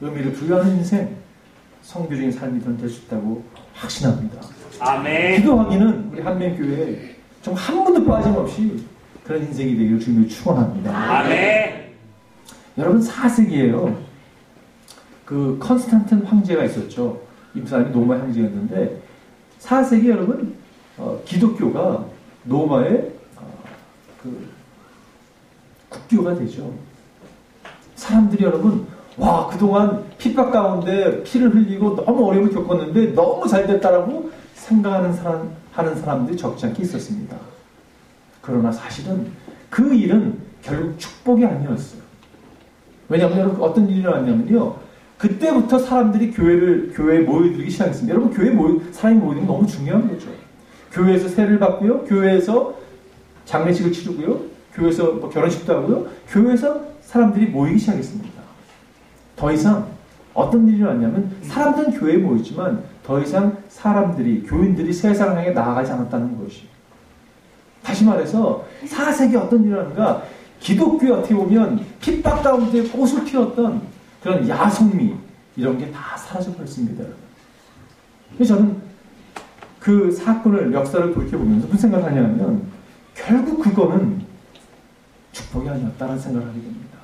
의미를 부여하는 인생, 성교적인 삶이 될 수 있다고 확신합니다.
아멘.
기도하기는 우리 한명교회에 정말 한 번도 빠짐없이 그런 인생이 되기를 주님을 축원합니다.
아멘.
여러분 4세기에요. 그 컨스탄틴 황제가 있었죠. 이 사람이 로마 황제였는데 4세기 여러분 기독교가 로마의 그 국교가 되죠. 사람들이 여러분 와 그동안 핍박 가운데 피를 흘리고 너무 어려움을 겪었는데 너무 잘 됐다라고 생각하는 사람들이 적지 않게 있었습니다. 그러나 사실은 그 일은 결국 축복이 아니었어요. 왜냐하면 여러분 어떤 일이 일어났냐면요. 그때부터 사람들이 교회에 모여들기 시작했습니다. 여러분 사람이 모이는 건 너무 중요한 거죠. 교회에서 세를 받고요. 교회에서 장례식을 치르고요. 교회에서 뭐 결혼식도 하고요. 교회에서 사람들이 모이기 시작했습니다. 더 이상 어떤 일이 일어났냐면 사람들은 교회에 모이지만 더 이상 교인들이 세상을 향해 나아가지 않았다는 것이. 다시 말해서 4세기 어떤 일이 일어났는가? 기독교에 어떻게 보면 핍박 가운데 꽃을 피웠던 그런 야성미 이런 게 다 사라져버렸습니다. 그래서 저는 그 사건을 역사를 돌이켜보면서 무슨 생각을 하냐면 결국 그거는 축복이 아니었다는 생각을 하게 됩니다.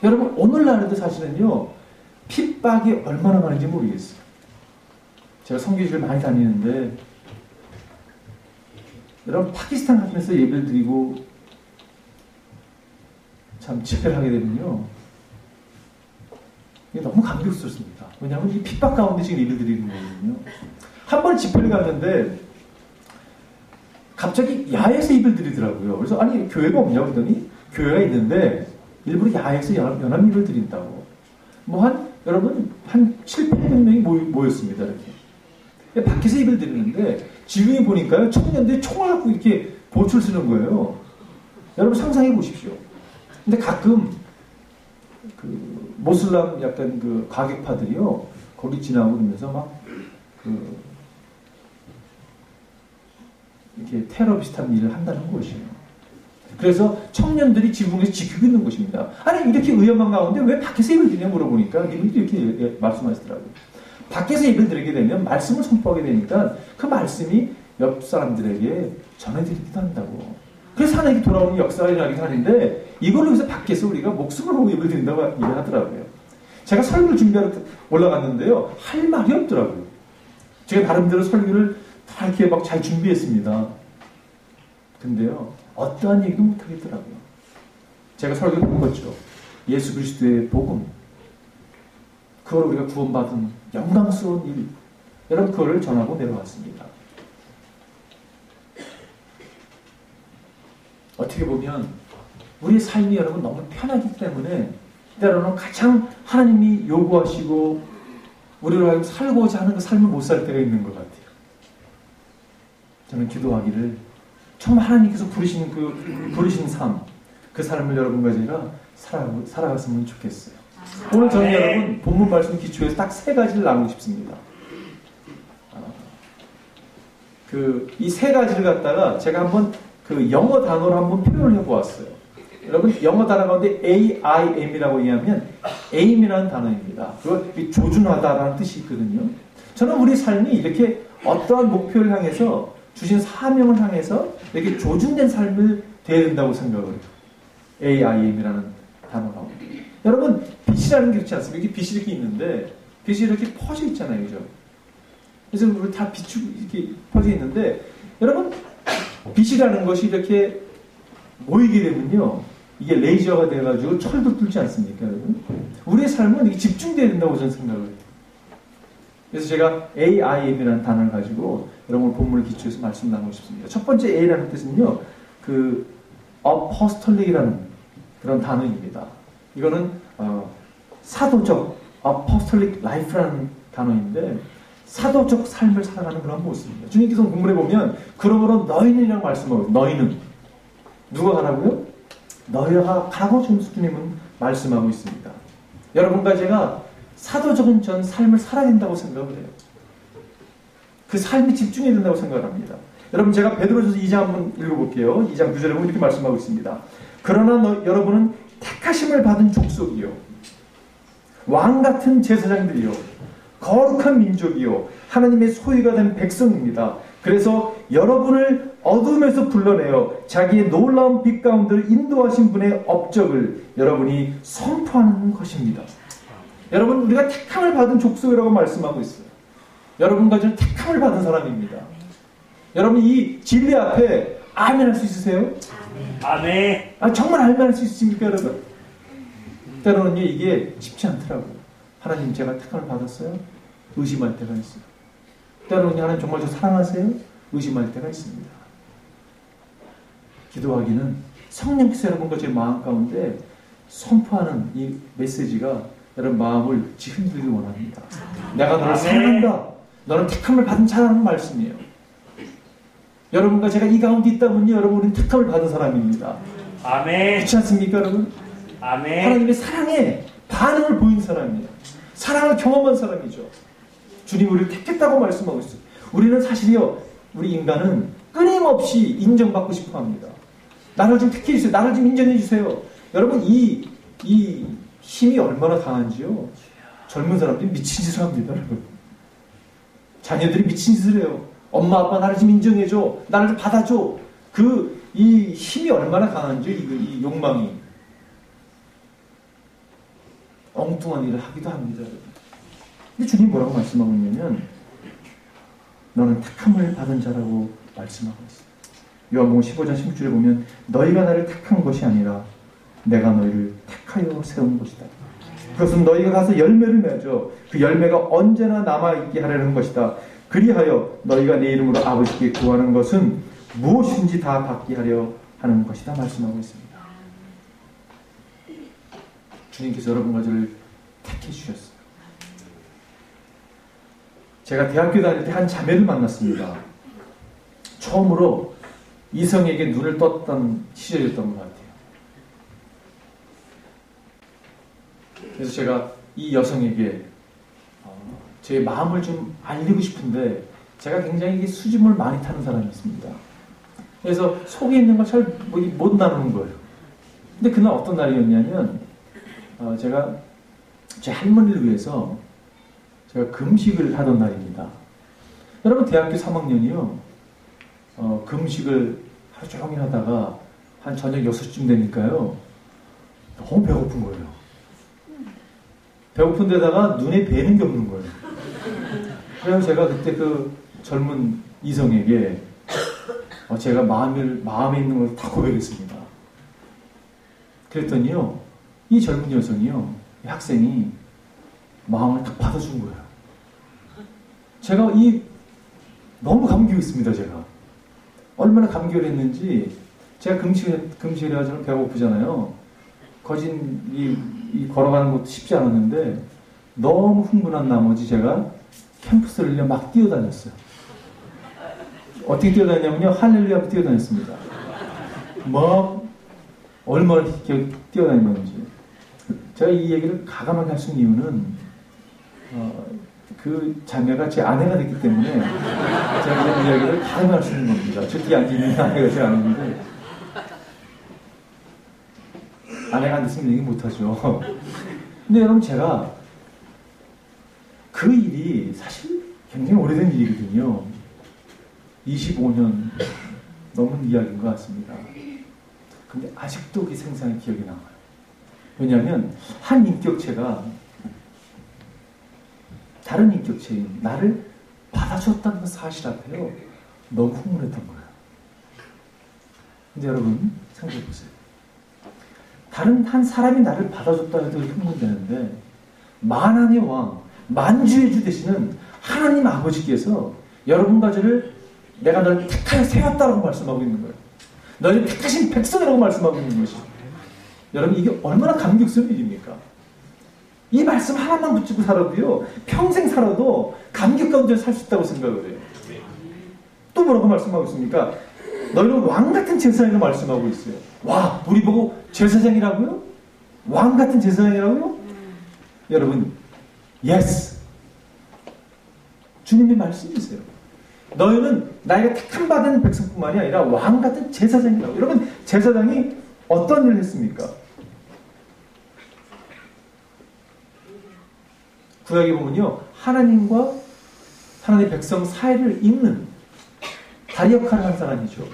여러분 오늘날에도 사실은요 핍박이 얼마나 많은지 모르겠어요. 제가 선교지를 많이 다니는데 여러분 파키스탄 같은 데서 예배를 드리고 참 집회를 하게 되면요 이게 너무 감격스럽습니다. 왜냐하면 이 핍박 가운데 지금 예배 드리는 거거든요. 한 번 집회를 갔는데 갑자기 야외에서 예배를 드리더라고요. 그래서 아니 교회가 없냐고 그러더니 교회가 있는데 일부러 야외에서 연합 예배를 드린다고. 여러분 한 700명이 모였습니다. 이렇게. 밖에서 예배를 드리는데 지금이 보니까요 청년들이 총을 갖고 이렇게 보초를 쓰는 거예요. 여러분 상상해 보십시오. 근데 가끔 그 모슬람 약간 그 과격파들이요 거기 지나고 그러면서 이렇게 테러 비슷한 일을 한다는 것이에요. 그래서 청년들이 지붕에서 지키고 있는 것입니다. 아니 이렇게 위험한 가운데 왜 밖에서 예배를 드리냐 물어보니까 이분들이 이렇게 말씀하시더라고요. 밖에서 예배를 드리게 되면 말씀을 선포하게 되니까 그 말씀이 옆 사람들에게 전해드리기도 한다고. 그래서 하나님께 돌아오는 역사가 일어나긴 하는데 이걸로 해서 밖에서 우리가 목숨을 걸고 예배를 드린다고 얘기하더라고요. 제가 설교를 준비하러 올라갔는데요. 할 말이 없더라고요. 제가 나름대로 설교를 다 이렇게 막 잘 준비했습니다. 근데요. 어떠한 얘기도 못하겠더라고요. 제가 설교를 바꿨죠. 예수 그리스도의 복음. 그걸 우리가 구원받은 영광스러운 일. 여러분 그거를 전하고 내려왔습니다. 어떻게 보면 우리의 삶이 여러분 너무 편하기 때문에 때로는 가장 하나님이 요구하시고 우리로 하여금 살고자 하는 그 삶을 못 살 때가 있는 것 같아요. 저는 기도하기를 정말 하나님께서 부르신 삶, 그 삶을 여러분과 제가 살아갔으면 좋겠어요. 오늘 저는 여러분 본문 말씀 기초에서 딱 3가지를 나누고 싶습니다. 이 3가지를 갖다가 제가 한번 그 영어 단어로 한번 표현을 해보았어요. 여러분 영어 단어 가운데 AIM이라고 얘기하면 aim이라는 단어입니다. 그거 조준하다라는 뜻이 있거든요. 저는 우리 삶이 이렇게 어떠한 목표를 향해서 주신 사명을 향해서 이렇게 조준된 삶을 되어야 된다고 생각을 해요. AIM이라는 단어가. 여러분 빛이라는 게 그렇지 않습니까? 이렇게 빛이 이렇게 있는데 빛이 이렇게 퍼져 있잖아요. 그죠? 그래서 우리 다 비추고 이렇게 퍼져 있는데 여러분 빛이라는 것이 이렇게 모이게 되면요. 이게 레이저가 돼가지고 철도 뚫지 않습니까, 여러분? 우리의 삶은 이게 집중되어야 된다고 저는 생각을 해요. 그래서 제가 AIM이라는 단어를 가지고 여러분 본문을 기초해서 말씀 나누고 싶습니다. 첫 번째 A라는 뜻은요, apostolic이라는 그런 단어입니다. 이거는 사도적 apostolic life라는 단어인데 사도적 삶을 살아가는 그런 모습입니다. 주님께서 본문에 보면 그러므로 너희는이라고 말씀하고 너희는 누가 가라고요? 너희가 가라고 주님은 말씀하고 있습니다. 여러분과 제가 사도적인 전 삶을 살아야 된다고 생각을 해요. 그 삶에 집중해야 된다고 생각을 합니다. 여러분 제가 베드로전서 2장 한번 읽어볼게요. 2장 9절에 보면 이렇게 말씀하고 있습니다. 그러나 여러분은 택하심을 받은 족속이요 왕같은 제사장들이요 거룩한 민족이요 하나님의 소유가 된 백성입니다. 그래서 여러분을 어둠에서 불러내어 자기의 놀라운 빛 가운데를 인도하신 분의 업적을 여러분이 선포하는 것입니다. 여러분 우리가 택함을 받은 족속이라고 말씀하고 있어요. 여러분과 저는 택함을 받은 사람입니다. 여러분 이 진리 앞에 아멘 할 수 있으세요?
아멘.
정말 아멘 할 수 있습니까 여러분? 때로는 이게 쉽지 않더라고요. 하나님 제가 택함을 받았어요? 의심할 때가 있어요. 때로는 하나님 정말 저 사랑하세요? 의심할 때가 있습니다. 기도하기는 성령께서 여러분과 제 마음 가운데 선포하는 이 메시지가 여러분 마음을 흔들기 원합니다. 내가 너를 사랑한다. 너는 택함을 받은 자라는 말씀이에요. 여러분과 제가 이 가운데 있다면요 여러분은 택함을 받은 사람입니다.
아멘.
그렇지 않습니까 여러분?
아멘.
하나님의 사랑에 반응을 보인 사람이에요. 사랑을 경험한 사람이죠. 주님 우리를 택했다고 말씀하고 있어요. 우리는 사실이요 우리 인간은 끊임없이 인정받고 싶어 합니다. 나를 좀 택해 주세요. 나를 좀 인정해 주세요. 여러분 이 힘이 얼마나 강한지요. 젊은 사람들이 미친 짓을 합니다. 여러분. 자녀들이 미친 짓을 해요. 엄마 아빠 나를 좀 인정해줘. 나를 좀 받아줘. 이 힘이 얼마나 강한지 이 욕망이 엉뚱한 일을 하기도 합니다. 여러분. 근데 주님 뭐라고 말씀하고 있냐면 너는 택함을 받은 자라고 말씀하고 있어요. 요한복음 15장 16절에 보면 너희가 나를 택한 것이 아니라 내가 너희를 택하여 세운 것이다. 그것은 너희가 가서 열매를 맺어 그 열매가 언제나 남아있게 하려는 것이다. 그리하여 너희가 내 이름으로 아버지께 구하는 것은 무엇인지 다 받게 하려 하는 것이다 말씀하고 있습니다. 주님께서 여러분과 저를 택해 주셨어요. 제가 대학교 다닐 때 한 자매를 만났습니다. 처음으로 이성에게 눈을 떴던 시절이었던 것 같아요. 그래서 제가 이 여성에게 제 마음을 좀 알리고 싶은데 제가 굉장히 수줍음을 많이 타는 사람이었습니다. 그래서 속에 있는 걸 잘 못 나누는 거예요. 근데 그날 어떤 날이었냐면 제가 제 할머니를 위해서 제가 금식을 하던 날입니다. 여러분 대학교 3학년이요. 금식을 하루 종일 하다가 한 저녁 6시쯤 되니까요. 너무 배고픈 거예요. 배고픈 데다가 눈에 뵈는 게 없는 거예요. 그래서 제가 그때 그 젊은 이성에게 제가 마음에 있는 걸 다 고백했습니다. 그랬더니요. 이 젊은 여성이요. 이 학생이 마음을 딱 받아준 거예요. 제가 너무 감격했습니다. 제가 얼마나 감격을 했는지 제가 금식을 해가지고 배고프잖아요. 거진 걸어가는 것도 쉽지 않았는데 너무 흥분한 나머지 제가 캠퍼스를 막 뛰어다녔어요. 어떻게 뛰어다녔냐면요. 할렐루야 뛰어다녔습니다. 얼마나 뛰어다녔는지. 제가 이 얘기를 가감하게 할 수 있는 이유는 그 자매가 제 아내가 됐기 때문에 제가 이 이야기를 가감할 수 있는 겁니다. 저기 앉아있는 아내가 제 아내인데 아내가 안 됐으면 얘기 못하죠. 근데 여러분 제가 그 일이 사실 굉장히 오래된 일이거든요. 25년 넘은 이야기인 것 같습니다. 근데 아직도 그 생생한 기억이 남아요. 왜냐하면 한 인격체가 다른 인격체인 나를 받아줬다는 사실 앞에요. 너무 흥분했던 거예요. 근데 여러분 생각해보세요. 다른 한 사람이 나를 받아줬다 해도 흥분되는데 만왕의 왕, 만주의 주 되시는 하나님 아버지께서 여러분과 저를 내가 너를 택하여 세웠다라고 말씀하고 있는 거예요. 너를 택하신 백성이라고 말씀하고 있는 것이죠. 여러분 이게 얼마나 감격스러운 일입니까? 이 말씀 하나만 붙잡고 살아도요. 평생 살아도 감격 가운데 살 수 있다고 생각을 해요. 또 뭐라고 말씀하고 있습니까? 너희는 왕같은 제사장이라고 말씀하고 있어요. 와, 우리 보고 제사장이라고요? 왕같은 제사장이라고요? 여러분, 예스. 주님의 말씀이세요. 너희는 나에게 택함 받은 백성뿐만이 아니라 왕 같은 제사장이라고. 여러분, 제사장이 어떤 일을 했습니까? 구약에 보면요, 하나님과 하나님의 백성 사이를 잇는 다리 역할을 한 사람이죠.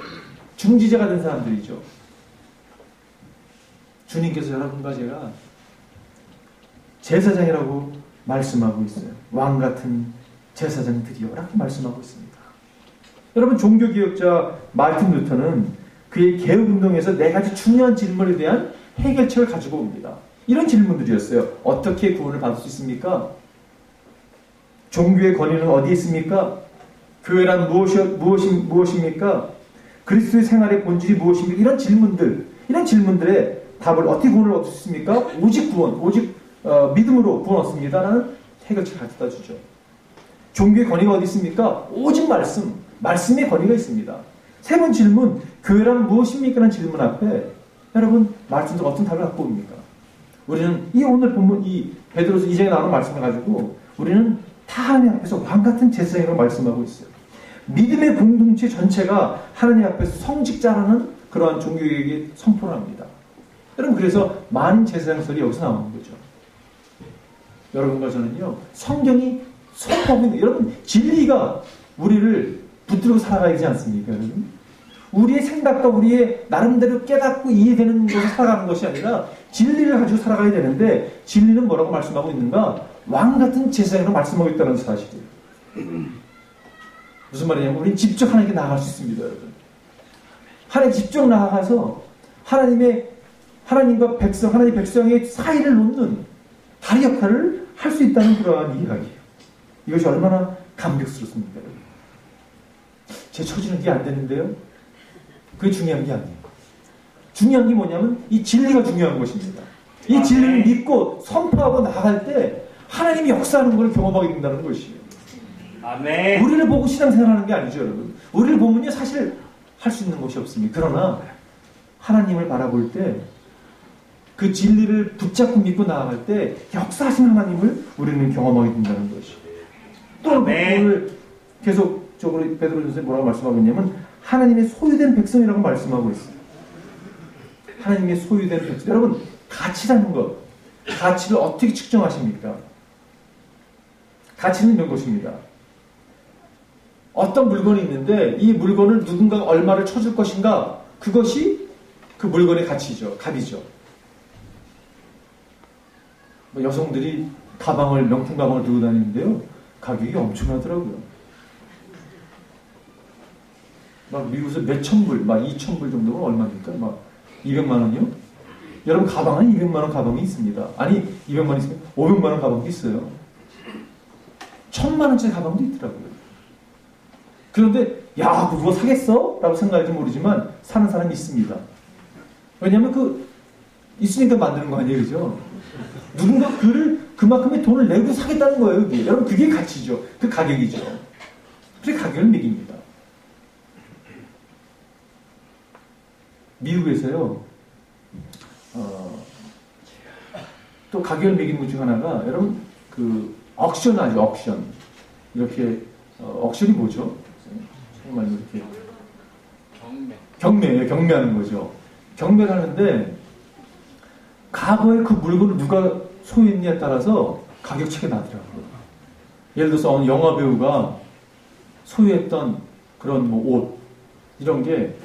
중지자가 된 사람들이죠. 주님께서 여러분과 제가 제사장이라고 말씀하고 있어요. 왕 같은 제사장들이요라고 말씀하고 있습니다. 여러분, 종교개혁자 마르틴 루터는 그의 개혁운동에서 네 가지 중요한 질문에 대한 해결책을 가지고 옵니다. 이런 질문들이었어요. 어떻게 구원을 받을 수 있습니까? 종교의 권위는 어디에 있습니까? 교회란 무엇입니까? 그리스도의 생활의 본질이 무엇입니까? 이런 질문들의 답을 어떻게 구원을 얻을 수 있습니까? 오직 구원, 오직 믿음으로 구원 얻습니다. 라는 해결책을 갖다 주죠. 종교의 권위가 어디 있습니까? 오직 말씀의 권위가 있습니다. 세 번 질문, 교회란 무엇입니까? 라는 질문 앞에 여러분, 말씀도 어떤 답을 갖고 옵니까? 우리는 이 오늘 본문, 이 베드로서 2장에 나오는 말씀을 가지고 우리는 다 하나님 앞에서 왕같은 제사장이라고 말씀하고 있어요. 믿음의 공동체 전체가 하나님 앞에서 성직자라는 그러한 종교에게 선포를 합니다. 여러분, 그래서 많은 제사장설이 여기서 나오는 거죠. 여러분과 저는요, 성경이 선포하고 있는, 여러분, 진리가 우리를 붙들고 살아가야 되지 않습니까, 여러분? 우리의 생각과 우리의 나름대로 깨닫고 이해되는 것을 살아가는 것이 아니라 진리를 가지고 살아가야 되는데, 진리는 뭐라고 말씀하고 있는가? 왕같은 제사장으로 말씀하고 있다는 사실이에요. 무슨 말이냐면, 우리는 직접 하나님께 나아갈 수 있습니다, 여러분. 하나님 직접 나아가서 하나님과 백성, 하나님의 백성의 사이를 놓는 다리 역할을 할 수 있다는 그러한 이야기예요. 이것이 얼마나 감격스럽습니까, 여러분? 제 처지는 이게 안 되는데요? 그게 중요한 게 아니에요. 중요한 게 뭐냐면 이 진리가 중요한 것입니다. 이 진리를 믿고 선포하고 나아갈 때 하나님이 역사하는 걸 경험하게 된다는 것이에요.
아멘.
우리를 보고 신앙생활하는 게 아니죠, 여러분. 우리를 보면요, 사실 할 수 있는 것이 없습니다. 그러나 하나님을 바라볼 때 그 진리를 붙잡고 믿고 나아갈 때 역사하신 하나님을 우리는 경험하게 된다는 것이에요. 또 오늘 계속적으로 베드로 전서에 뭐라고 말씀하고 있냐면 하나님의 소유된 백성이라고 말씀하고 있어요. 하나님의 소유된 백성. 여러분, 가치라는 것, 가치를 어떻게 측정하십니까? 가치는 이런 것입니다. 어떤 물건이 있는데 이 물건을 누군가가 얼마를 쳐줄 것인가, 그것이 그 물건의 가치죠. 값이죠. 뭐 여성들이 명품 가방을 들고 다니는데요, 가격이 엄청나더라고요. 막 미국에서 몇천 불, 막 2,000불 정도면 얼마입니까? 막 200만 원이요? 여러분, 가방은 200만 원 가방이 있습니다. 아니, 200만 원 있으면 500만 원 가방도 있어요. 1,000만 원짜리 가방도 있더라고요. 그런데 야, 그거 사겠어? 라고 생각할지 모르지만 사는 사람이 있습니다. 왜냐하면 있으니까 만드는 거 아니에요, 그죠? 누군가 그만큼의 돈을 내고 사겠다는 거예요, 그게. 여러분, 그게 가치죠. 그 가격이죠. 그래서 가격을 매깁니다. 미국에서요, 또 가격을 매기는 것 중 하나가, 여러분, 억션 아죠, 억션. 이렇게, 억션이 뭐죠? 정말 이렇게. 경매하는 거죠. 경매를 하는데, 과거에 그 물건을 누가 소유했냐에 따라서 가격 차이가 나더라고요. 예를 들어서 어느 영화 배우가 소유했던 그런 옷, 이런 게,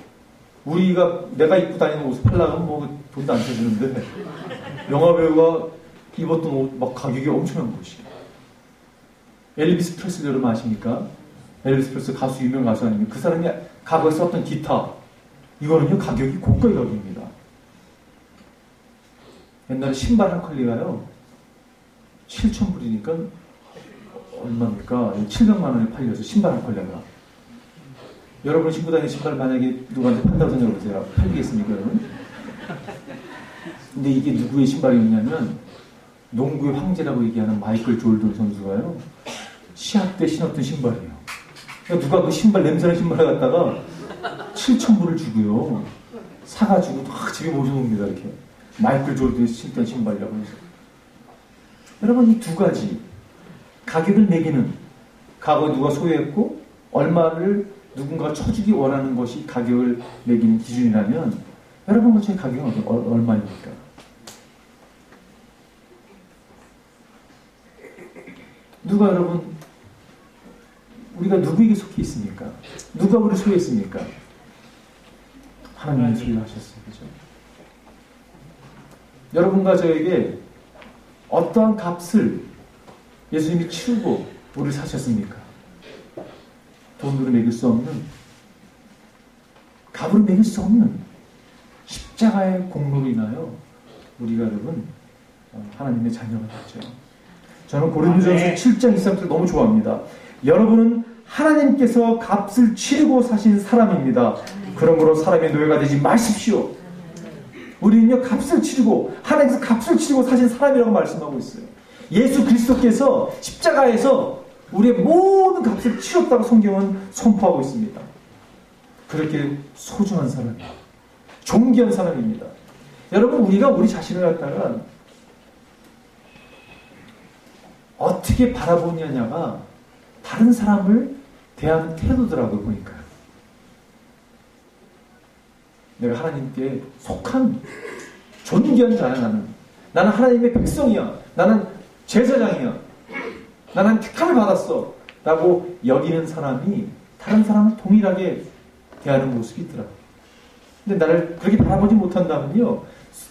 내가 입고 다니는 옷을 팔려면 뭐 돈도 안 쳐주는데, 영화 배우가 입었던 옷, 막 가격이 엄청난 것이에요. 엘비스 프레슬리 여러분 아십니까? 엘비스 프레슬리 가수, 유명 가수 아닙니까? 그 사람이 과거에 썼던 기타, 이거는요, 가격이 고가의 가격입니다. 옛날에 신발 한 컬리가요, 7,000불이니까 얼마입니까? 700만 원에 팔려서 신발 한 컬리가. 여러분 신고 다니는 신발 만약에 누구한테 판다고 생각해보세요. 팔리겠습니까, 여러분? 근데 이게 누구의 신발이었냐면 농구의 황제라고 얘기하는 마이클 졸던 선수가요, 시합 때 신었던 신발이에요. 그러니까 누가 그 신발, 냄새나는 신발을 갖다가 7,000불을 주고요, 사가지고 막 집에 모셔놓습니다. 이렇게 마이클 졸던이 신던 신발이라고 해서. 여러분, 이 두 가지 가격을 매기는, 과거에 누가 소유했고 얼마를 누군가가 쳐주기 원하는 것이 가격을 매기는 기준이라면 여러분 제 가격은 얼마입니까? 누가 여러분 우리가 누구에게 속해 있습니까? 누가 우리 소유했습니까? 하나님이 소유하셨어요. 그죠? 여러분과 저에게 어떠한 값을 예수님이 치르고 우리를 사셨습니까? 돈으로 매길 수 없는, 값으로 매길 수 없는 십자가의 공로로 인하여 우리가 여러분 하나님의 자녀가 됐죠. 저는 고린도전서 7장 23절 너무 좋아합니다. 여러분은 하나님께서 값을 치르고 사신 사람입니다. 그러므로 사람의 노예가 되지 마십시오. 우리는요 값을 치르고 하나님께서 값을 치르고 사신 사람이라고 말씀하고 있어요. 예수 그리스도께서 십자가에서 우리의 모든 값을 치렀다고 성경은 선포하고 있습니다. 그렇게 소중한 사람이에요. 존귀한 사람입니다. 여러분 우리가 우리 자신을 갖다가 어떻게 바라보느냐가 다른 사람을 대하는 태도더라고요. 보니까 내가 하나님께 속한 존귀한 자야. 나는 하나님의 백성이야. 나는 제사장이야. 나는 택함을 받았어 라고 여기는 사람이 다른 사람을 동일하게 대하는 모습이 있더라고요. 근데 나를 그렇게 바라보지 못한다면요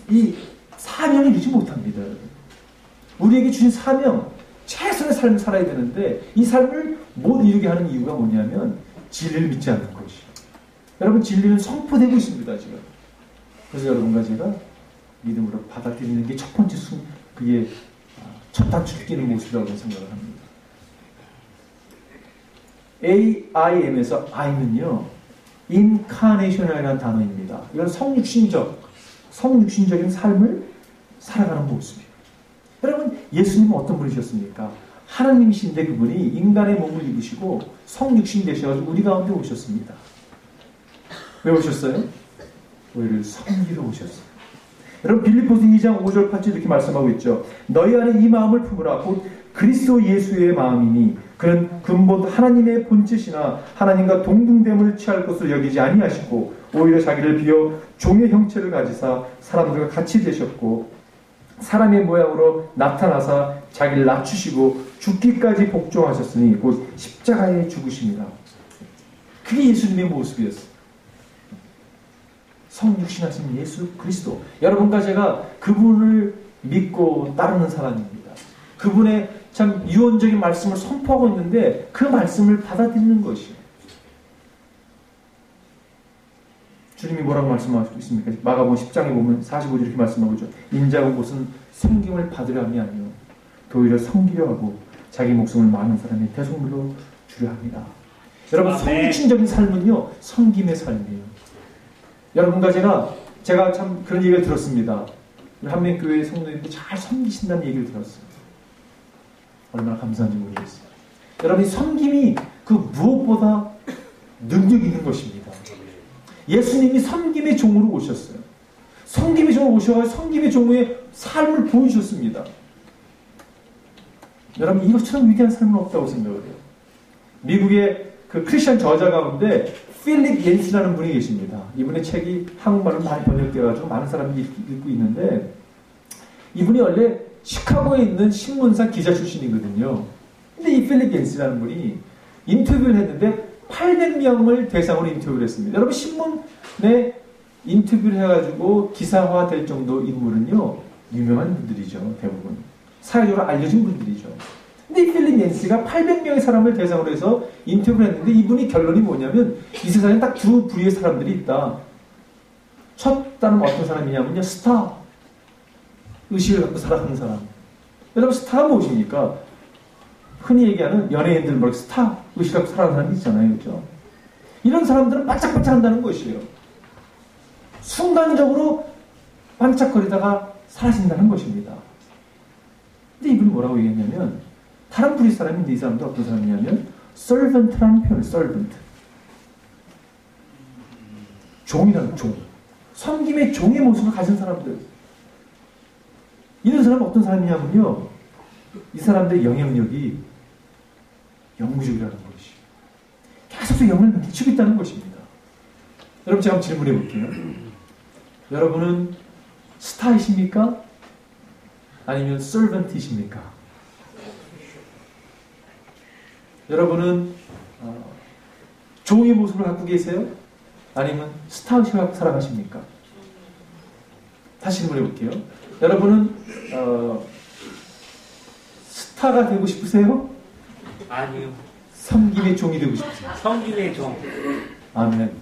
이 사명이 이루지 못합니다. 우리에게 주신 사명, 최선의 삶을 살아야 되는데 이 삶을 못 이루게 하는 이유가 뭐냐면 진리를 믿지 않는 것이에요. 여러분 진리는 선포되고 있습니다. 지금. 그래서 여러분과 제가 믿음으로 받아들이는 게 첫 번째 그게 첫 단추를 끼는 모습이라고 생각을 합니다. AIM에서 I는요 인카네이션이라는 단어입니다. 이건 성육신적인 삶을 살아가는 모습이에요. 여러분 예수님은 어떤 분이셨습니까? 하나님이신데 그분이 인간의 몸을 입으시고 성육신 되셔가지고 우리 가운데 오셨습니다. 왜 오셨어요? 우리를 섬기러 오셨어요. 여러분 빌립보서 2장 5절 8절 이렇게 말씀하고 있죠. 너희 안에 이 마음을 품으라. 곧 그리스도 예수의 마음이니 그는 근본 하나님의 본체시나 하나님과 동등됨을 취할 것을 여기지 아니하시고 오히려 자기를 비어 종의 형체를 가지사 사람들과 같이 되셨고 사람의 모양으로 나타나사 자기를 낮추시고 죽기까지 복종하셨으니 곧 십자가에 죽으십니다. 그게 예수님의 모습이었어요. 성육신하신 예수 그리스도. 여러분과 제가 그분을 믿고 따르는 사람입니다. 그분의 참 유언적인 말씀을 선포하고 있는데 그 말씀을 받아들이는 것이에요. 주님이 뭐라고 말씀하시고 있습니까? 마가복음 10장에 보면 45절 이렇게 말씀하고 있죠. 인자가 무슨 섬김을 받으려 함이 아니요 도리어 섬기려 하고 자기 목숨을 많은 사람의 대속물로 주려 합니다. 여러분 성육신적인 삶은요 섬김의 삶이에요. 여러분과 제가 참 그런 얘기를 들었습니다. 한명교회 성도님들 잘 섬기신다는 얘기를 들었어요. 얼마나 감사한지 모르겠어요. 여러분 이 섬김이 그 무엇보다 능력 있는 것입니다. 예수님이 섬김의 종으로 오셨어요. 섬김의 종으로 오셔서 섬김의 종의 삶을 보여주셨습니다. 여러분 이것처럼 위대한 삶은 없다고 생각을 해요. 미국의 그 크리스천 저자 가운데 필립 옌스라는 분이 계십니다. 이분의 책이 한국말로 많이 번역되어가지고 많은 사람이 읽고 있는데 이분이 원래 시카고에 있는 신문사 기자 출신이거든요. 근데 이 필립 옌스라는 분이 인터뷰를 했는데 800명을 대상으로 인터뷰를 했습니다. 여러분 신문에 인터뷰를 해가지고 기사화 될 정도 인물은요 유명한 분들이죠. 대부분 사회적으로 알려진 분들이죠. 근데 이 필립 옌스가 800명의 사람을 대상으로 해서 인터뷰를 했는데 이분이 결론이 뭐냐면 이 세상에 딱 두 부류의 사람들이 있다. 첫 단은 어떤 사람이냐면요 스타 의식을 갖고 살아가는 사람. 여러분 스타가 무엇입니까? 흔히 얘기하는 연예인들 뭐 스타 의식을 갖고 살아가는 사람이 있잖아요. 그렇죠? 이런 사람들은 반짝반짝한다는 것이에요. 순간적으로 반짝거리다가 사라진다는 것입니다. 근데 이분이 뭐라고 얘기했냐면 다른 부류의 사람인데 이 사람도 어떤 사람이냐면 servant라는 표현을 servant 종이라는 종 섬김의 종의 모습을 가진 사람들 이런 사람은 어떤 사람이냐면요 이 사람들의 영향력이 영구적이라는 것이 계속 영향을 미치고 있다는 것입니다. 여러분, 제가 한번 질문해 볼게요. 여러분은 스타이십니까? 아니면 서번트이십니까? 여러분은 종의 모습을 갖고 계세요? 아니면 스타의식을 갖고 살아가십니까? 다시 질문해 볼게요. 여러분은 스타가 되고 싶으세요?
아니요.
섬김의 종이 되고 싶으세요?
성김의 종.
아멘.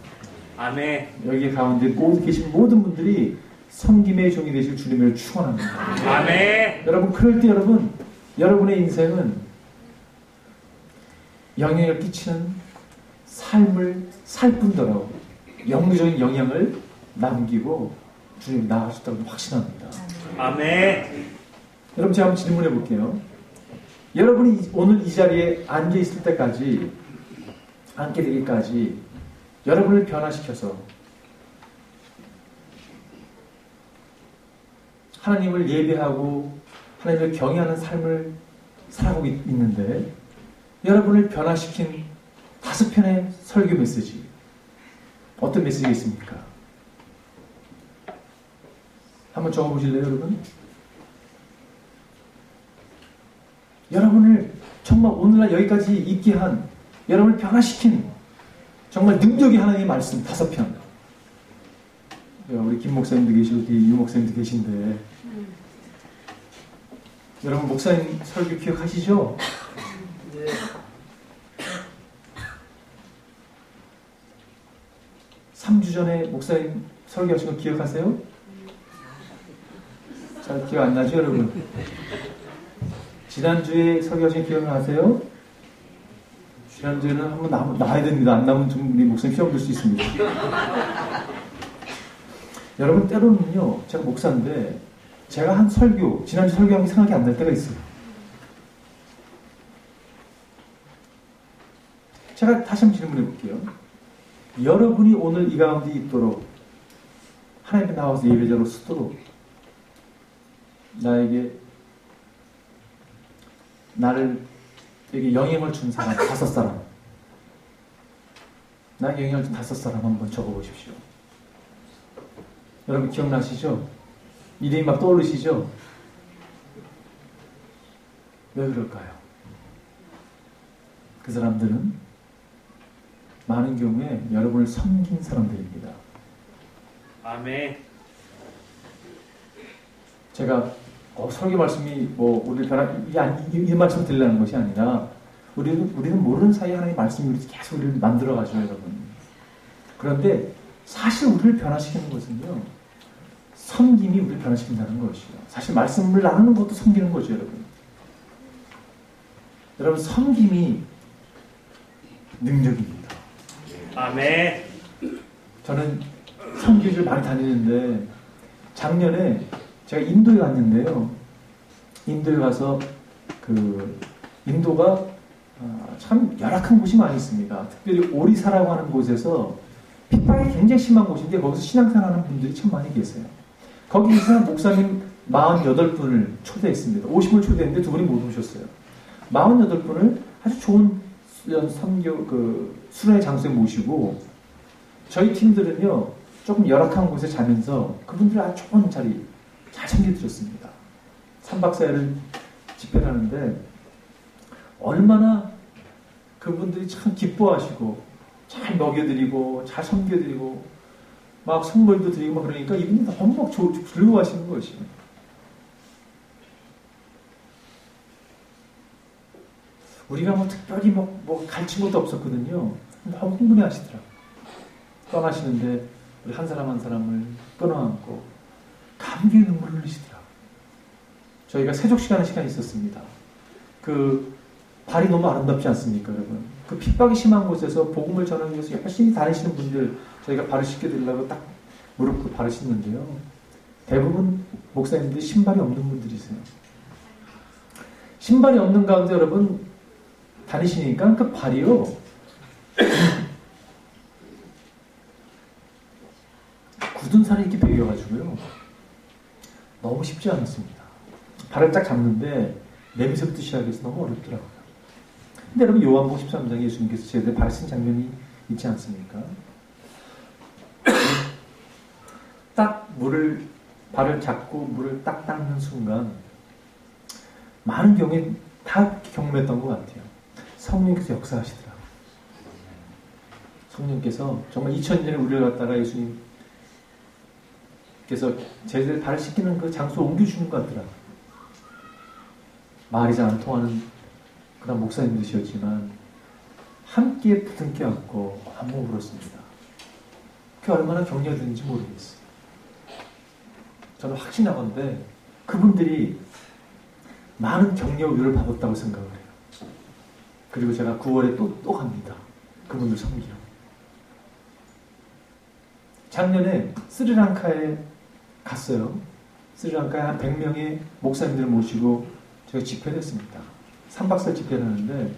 아멘.
여기 가운데 계신 모든 분들이 섬김의 종이 되실 주님을 축원합니다.
아멘.
여러분, 그럴 때 여러분의 인생은 영향을 끼치는 삶을 살 뿐더러 영구적인 영향을 남기고 주님 나아가셨다고 확신합니다.
아멘.
여러분, 제가 한번 질문해 볼게요. 여러분이 오늘 이 자리에 앉아 있을 때까지, 앉게 되기까지 여러분을 변화시켜서 하나님을 예배하고 하나님을 경외하는 삶을 살아가고 있는데, 여러분을 변화시킨 5편의 설교 메시지, 어떤 메시지가 있습니까? 한번 적어보실래요, 여러분? 여러분을 정말 오늘날 여기까지 있게 한, 여러분을 변화시킨 정말 능력이 하나님의 말씀 5편. 우리 김 목사님도 계시고 뒤에 유 목사님도 계신데, 여러분 목사님 설교 기억하시죠? 네. 3주 전에 목사님 설교하신 거 기억하세요? 잘 기억 안 나죠, 여러분? 지난주에 설교하신 거 기억나세요? 지난주에는 한번 나와야 됩니다. 안 나오면 좀 우리 목사님 시험 볼 수 있습니다. 여러분, 때로는요, 제가 목사인데 제가 한 설교, 지난주 설교한 게 생각이 안 날 때가 있어요. 제가 다시 한번 질문해 볼게요. 여러분이 오늘 이 가운데 있도록, 하나님께 나와서 예배자로 쓰도록, 나를 여기 영향을 준 사람 5사람, 나에게 영향을 준 5사람 한번 적어보십시오. 여러분 기억나시죠? 이름이 막 떠오르시죠? 왜 그럴까요? 그 사람들은 많은 경우에 여러분을 섬긴 사람들입니다.
아멘.
제가 설교 말씀이 우리를 이 말씀 드리려는 것이 아니라, 우리는 모르는 사이에 하나님의 말씀이 계속 우리를 만들어가죠, 여러분. 그런데 사실 우리를 변화시키는 것은요, 섬김이 우리를 변화시킨다는 것이요. 사실 말씀을 나누는 것도 섬기는 거죠, 여러분. 여러분, 섬김이 능력입니다.
아멘.
저는 선교지를 많이 다니는데, 작년에 제가 인도에 갔는데요. 인도에 가서 인도가 참 열악한 곳이 많이 있습니다. 특별히 오리사라고 하는 곳에서 핍박이 굉장히 심한 곳인데, 거기서 신앙생활하는 분들이 참 많이 계세요. 거기 있는 목사님 48분을 초대했습니다. 50분을 초대했는데 2분이 못 오셨어요. 48분을 아주 좋은 선교 수련의 장소에 모시고, 저희 팀들은요 조금 열악한 곳에 자면서 그분들 아주 좋은 자리 잘 챙겨드렸습니다. 3박 4일을 집회를 하는데 얼마나 그분들이 참 기뻐하시고 잘 먹여드리고 잘 섬겨드리고 막 선물도 드리고 막 그러니까 이분이 너무 막 즐거워하시는 것이에요. 우리가 특별히 가르친 것도 없었거든요. 너무 흥분해 하시더라고요. 떠나시는데 우리 한 사람 한 사람을 끊어안고 감격의 눈물을 흘리시더라고요. 저희가 세족시간의 시간이 있었습니다. 발이 너무 아름답지 않습니까, 여러분? 핍박이 심한 곳에서 복음을 전하기 위해서 열심히 다니시는 분들, 저희가 발을 씻겨드리려고 딱 무릎 꿇고 발을 씻는데요. 대부분 목사님들이 신발이 없는 분들이세요. 신발이 없는 가운데 여러분 다니시니까 그 발이요, 굳은 살이 이렇게 배겨가지고요, 너무 쉽지 않습니다. 발을 딱 잡는데 냄새부터 시작해서 너무 어렵더라고요. 근데 여러분 요한복음 13장에 예수님께서 제자들 발 씻은 장면이 있지 않습니까? 딱 발을 잡고 물을 딱 닦는 순간 많은 경우에 다 경험했던 것 같아요. 성령께서 역사하시더라고요. 성령께서 정말 2000년에 우리를 갖다가 예수님께서 제자들 발을 씻기는 그 장소를 옮겨주는 것 같더라고요. 말이 잘 안 통하는 그런 목사님들이셨지만 함께 부둥켜 안고 안목 울었습니다. 그게 얼마나 격려되는지 모르겠어요. 저는 확신하건대 그분들이 많은 격려 위로를 받았다고 생각을 해요. 그리고 제가 9월에 또 갑니다. 그분들 섬기러. 작년에 스리랑카에 갔어요. 스리랑카에 한 100명의 목사님들을 모시고 제가 집회를 했습니다. 3박 4일 집회를 하는데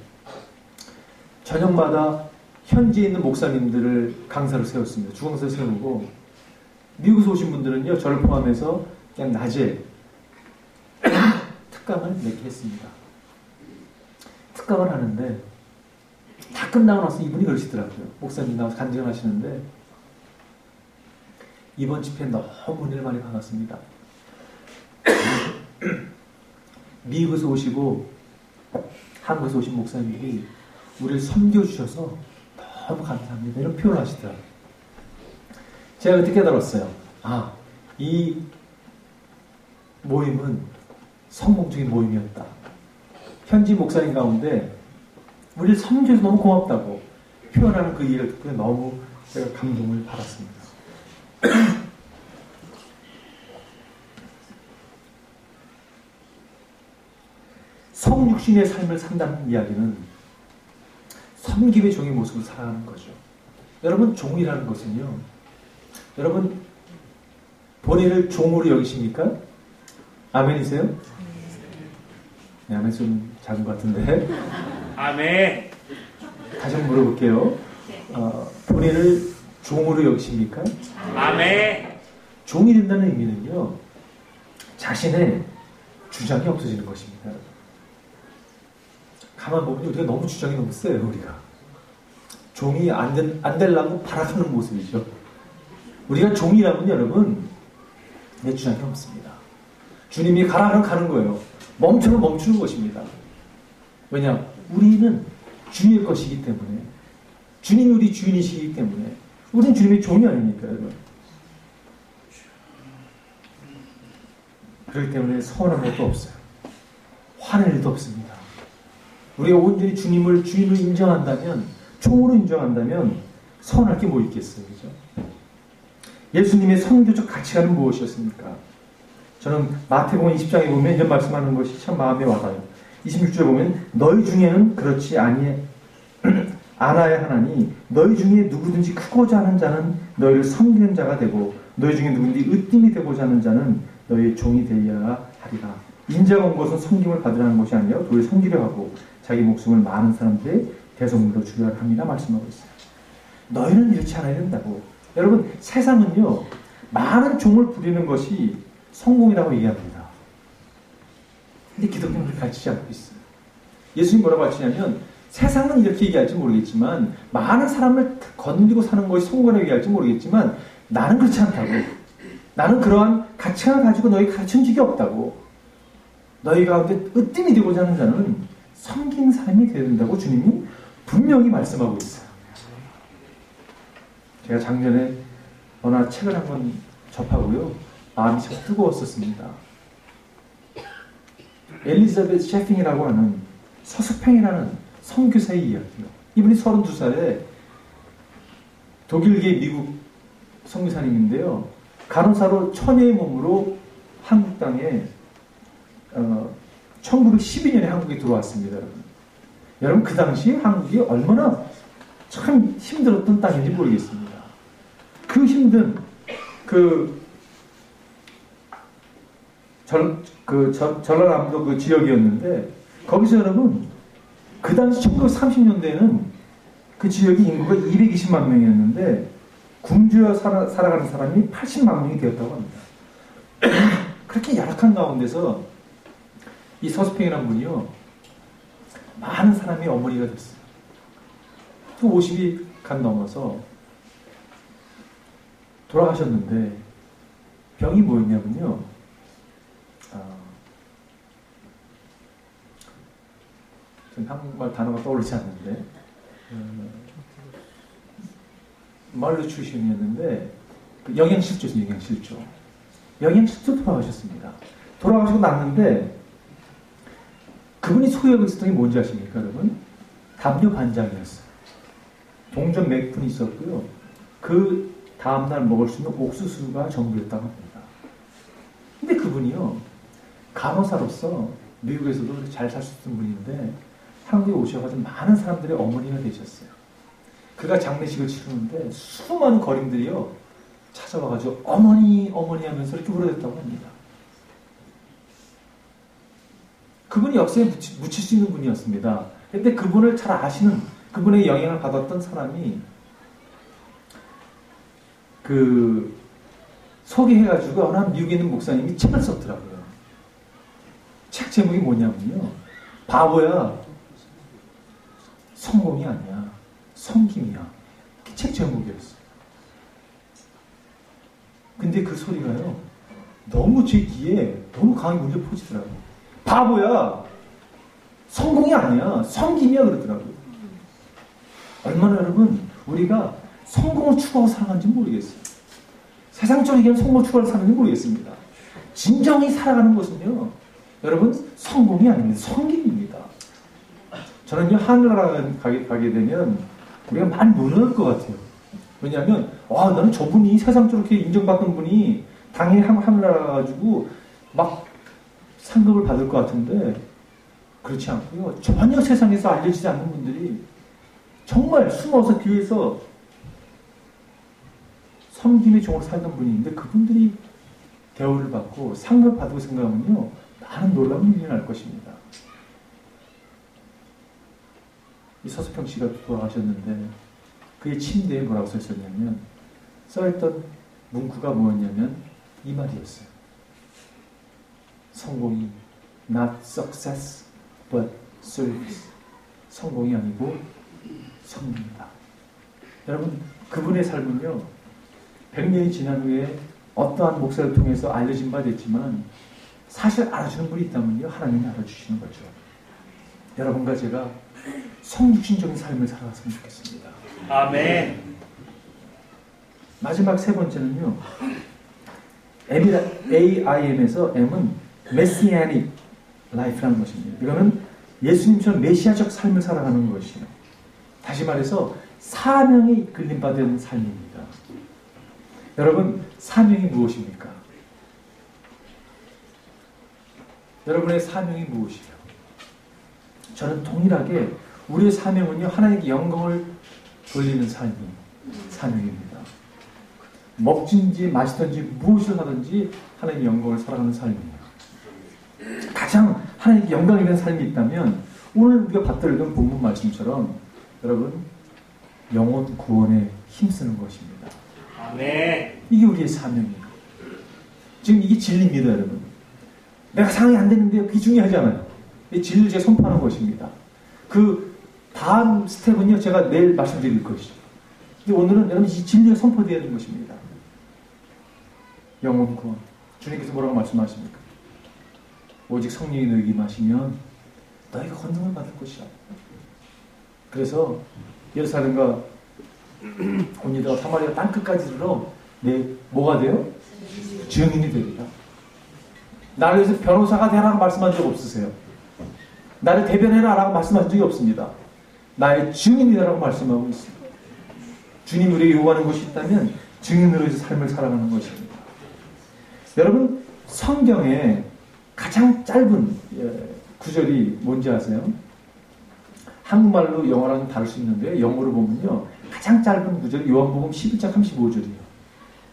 저녁마다 현지에 있는 목사님들을 강사를 세웠습니다. 주강사를 세우고 미국에서 오신 분들은요, 저를 포함해서 그냥 낮에 특강을 몇 개 했습니다. 특강을 하는데 다 끝나고 나서 이분이 그러시더라고요. 목사님 나와서 간증을 하시는데 이번 집회 너무 은혜를 많이 받았습니다. 미국에서 오시고 한국에서 오신 목사님들이 우리를 섬겨주셔서 너무 감사합니다. 이런 표현을 하시더라고요. 제가 그때 깨달았어요. 이 모임은 성공적인 모임이었다. 현지 목사님 가운데 우리를 섬겨줘서 너무 고맙다고 표현하는 그 일을 듣고 너무 제가 감동을 받았습니다. 성육신의 삶을 산다는 이야기는 섬김의 종의 모습을 살아가는 거죠. 여러분, 종이라는 것은요, 여러분 본인을 종으로 여기십니까? 아멘이세요? 네, 아멘 좀 작은 것 같은데.
아멘.
다시 한번 물어볼게요. 본인을 종으로 여기십니까?
아멘.
종이 된다는 의미는요, 자신의 주장이 없어지는 것입니다. 가만 보면 우리가 너무 주장이 너무 세요. 우리가 종이 안 되려고 발악하는 모습이죠. 우리가 종이라면 여러분 내 주장이 없습니다. 주님이 가라 하면 가는 거예요. 멈추면 멈추는 것입니다. 왜냐? 우리는 주의 것이기 때문에, 주님이 우리 주인이시기 때문에 우리는 주님의 종이 아닙니까, 여러분? 그렇기 때문에 서운한 것도 없어요. 화낼 일도 없습니다. 우리가 온전히 주님을 주인으로 인정한다면, 종으로 인정한다면 서운할 게 뭐 있겠어요, 그죠? 예수님의 선교적 가치관은 무엇이었습니까? 저는 마태복음 20장에 보면 이런 말씀하는 것이 참 마음에 와닿아요. 26절에 보면 너희 중에는 그렇지 않아야 하나니 너희 중에 누구든지 크고자 하는 자는 너희를 섬기는 자가 되고 너희 중에 누구든지 으뜸이 되고자 하는 자는 너희의 종이 되어야 하리라. 인자가 온 것은 섬김을 받으라는 것이 아니라 도리어 섬기려 하고 자기 목숨을 많은 사람들의 대속물로 주려 합니다. 말씀하고 있어요. 너희는 이렇지 않아야 된다고. 여러분, 세상은요, 많은 종을 부리는 것이 성공이라고 얘기합니다. 근데 기독교는 그렇게 가르치지 않고 있어요. 예수님 뭐라고 가르치냐면, 세상은 이렇게 얘기할지 모르겠지만, 많은 사람을 건드리고 사는 것이 성공이라고 얘기할지 모르겠지만, 나는 그렇지 않다고. 나는 그러한 가치관을 가지고 너희 가르친 적이 없다고. 너희 가운데 으뜸이 되고자 하는 자는 섬긴 삶이 되어야 된다고 주님이 분명히 말씀하고 있어요. 제가 작년에 어느 책을 한번 접하고요, 마음이 참 뜨거웠었습니다. 엘리자베스 셰핑이라고 하는 서스팽이라는 선교사의 이야기요. 이분이 32살에 독일계 미국 선교사님인데요, 간호사로 처녀의 몸으로 한국 땅에 1912년에 한국에 들어왔습니다. 여러분, 그 당시 한국이 얼마나 참 힘들었던 땅인지 모르겠습니다. 그 힘든 전라남도 그 지역이었는데, 거기서 여러분, 그 당시 1930년대에는 그 지역이 인구가 220만 명이었는데 굶주려 살아가는 사람이 80만 명이 되었다고 합니다. 그렇게 열악한 가운데서 이 서스팽이라는 분이요, 많은 사람이 어머니가 됐어요. 또 50이 간 넘어서 돌아가셨는데 병이 뭐였냐면요. 전 한국말 단어가 떠오르지 않는데 말로 출신이었는데 영양실조였어요. 영양실조 돌아가셨습니다. 돌아가시고 났는데 그분이 소유하고 있었던 게 뭔지 아십니까, 여러분? 담요 반장이었어요. 동전 몇 푼이 있었고요. 그 다음날 먹을 수 있는 옥수수가 전부였다고 합니다. 근데 그분이요, 간호사로서 미국에서도 잘 살 수 있는 분인데 한국에 오셔가지고 많은 사람들의 어머니가 되셨어요. 그가 장례식을 치르는데 수많은 거림들이요 찾아와가지고 어머니 하면서 이렇게 울어댔다고 합니다. 그분이 역사에 묻힐 수 있는 분이었습니다. 근데 그분을 잘 아시는, 그분의 영향을 받았던 사람이 소개해가지고 어느 미국에 있는 목사님이 책을 썼더라고요. 책 제목이 뭐냐면요, 바보야, 성공이 아니야, 성김이야. 그 책 제목이었어요. 근데 그 소리가요, 너무 제 귀에 너무 강하게 울려 퍼지더라고요. 바보야, 성공이 아니야, 성김이야 그러더라고요. 얼마나 여러분 우리가 성공을 추구하고 살아가는지 모르겠어요. 세상적인 성공을 추구하고 사는지 모르겠습니다. 진정히 살아가는 것은요, 여러분 성공이 아닙니다. 성김입니다. 저는요, 하늘나라 가게 되면 우리가 많이 무너질 것 같아요. 왜냐하면 나는 저분이 세상적으로 이렇게 인정받던 분이 당연히 하늘나라 가가지고 막 상급을 받을 것 같은데 그렇지 않고요. 전혀 세상에서 알려지지 않는 분들이 정말 숨어서 뒤에서 섬김의 종으로 살던 분이 있는데 그분들이 대우를 받고 상급을 받고 생각하면요, 많은 놀라운 일이 날 것입니다. 이 서수평 씨가 돌아가셨는데 그의 침대에 뭐라고 써 있었냐면, 써있던 문구가 뭐였냐면 이 말이었어요. 성공이 not success but service. 성공이 아니고 성공이다. 여러분, 그분의 삶은요, 100년이 지난 후에 어떠한 목사를 통해서 알려진 바 됐지만 사실 알아주는 분이 있다면요, 하나님이 알아주시는 거죠. 여러분과 제가 성육신적인 삶을 살아갔으면 좋겠습니다.
아멘.
마지막 세 번째는요, AIM에서 M은 Messianic Life라는 것입니다. 이거는 예수님처럼 메시아적 삶을 살아가는 것이에요. 다시 말해서 사명에 이끌림받은 삶입니다. 여러분, 사명이 무엇입니까? 여러분의 사명이 무엇이에요? 저는 동일하게 우리의 사명은요, 하나님께 영광을 돌리는 삶이 사명입니다. 먹든지 마시든지 무엇을 하든지 하나님의 영광을 살아가는 삶이에요. 가장 하나님께 영광이 있는 삶이 있다면 오늘 우리가 받들던 본문 말씀처럼 여러분, 영혼 구원에 힘쓰는 것입니다.
아멘.
이게 우리의 사명이에요. 지금 이게 진리입니다, 여러분. 내가 상황이 안 되는데 그게 중요하잖아요. 이 진리를 제가 선포하는 것입니다. 그 다음 스텝은요, 제가 내일 말씀드릴 것이죠. 근데 오늘은 여러분, 이 진리가 선포되어야 하는 것입니다. 영혼 구원. 주님께서 뭐라고 말씀하십니까? 오직 성령이 너에게 임하시면 너희가 권능을 받을 것이야. 그래서 예루살렘과 온유다와 사마리아 땅끝까지 들어 뭐가 돼요? 증인이 됩니다. 나를 위해서 변호사가 되라고 말씀한 적 없으세요. 나를 대변해라 라고 말씀한 적이 없습니다. 나의 증인이라고 말씀하고 있습니다. 주님 우리에게 요구하는 것이 있다면 증인으로서 삶을 살아가는 것입니다. 여러분, 성경에 가장 짧은 구절이 뭔지 아세요? 한국말로 영어랑 다를 수 있는데 영어로 보면요, 가장 짧은 구절이 요한복음 11장 35절이에요.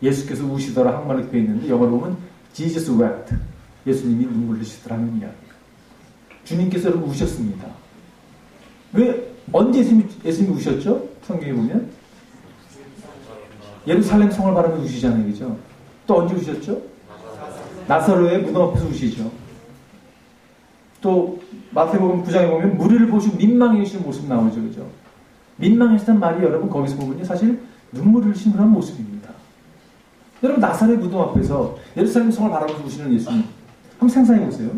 예수께서 우시더라 한국말로 되어 있는데 영어로 보면 Jesus wept. 예수님이 눈물 흘리시더라는 이야기예요. 주님께서 여러분 우셨습니다. 왜? 언제 예수님이 우셨죠? 성경에 보면 예루살렘 성을 바라보며 우시잖아요, 그죠? 또 언제 우셨죠? 나사로의 무덤 앞에서 우시죠. 또 마태복음 9장에 보면 무리를 보시고 민망해하시는 모습 나오죠. 그죠? 민망했다는 말이 여러분 거기서 보면요. 사실 눈물을 흘리신 그런 모습입니다. 여러분 나사렛 무덤 앞에서 예루살렘 성을 바라보고 우시는 예수님 한번 상상해 보세요.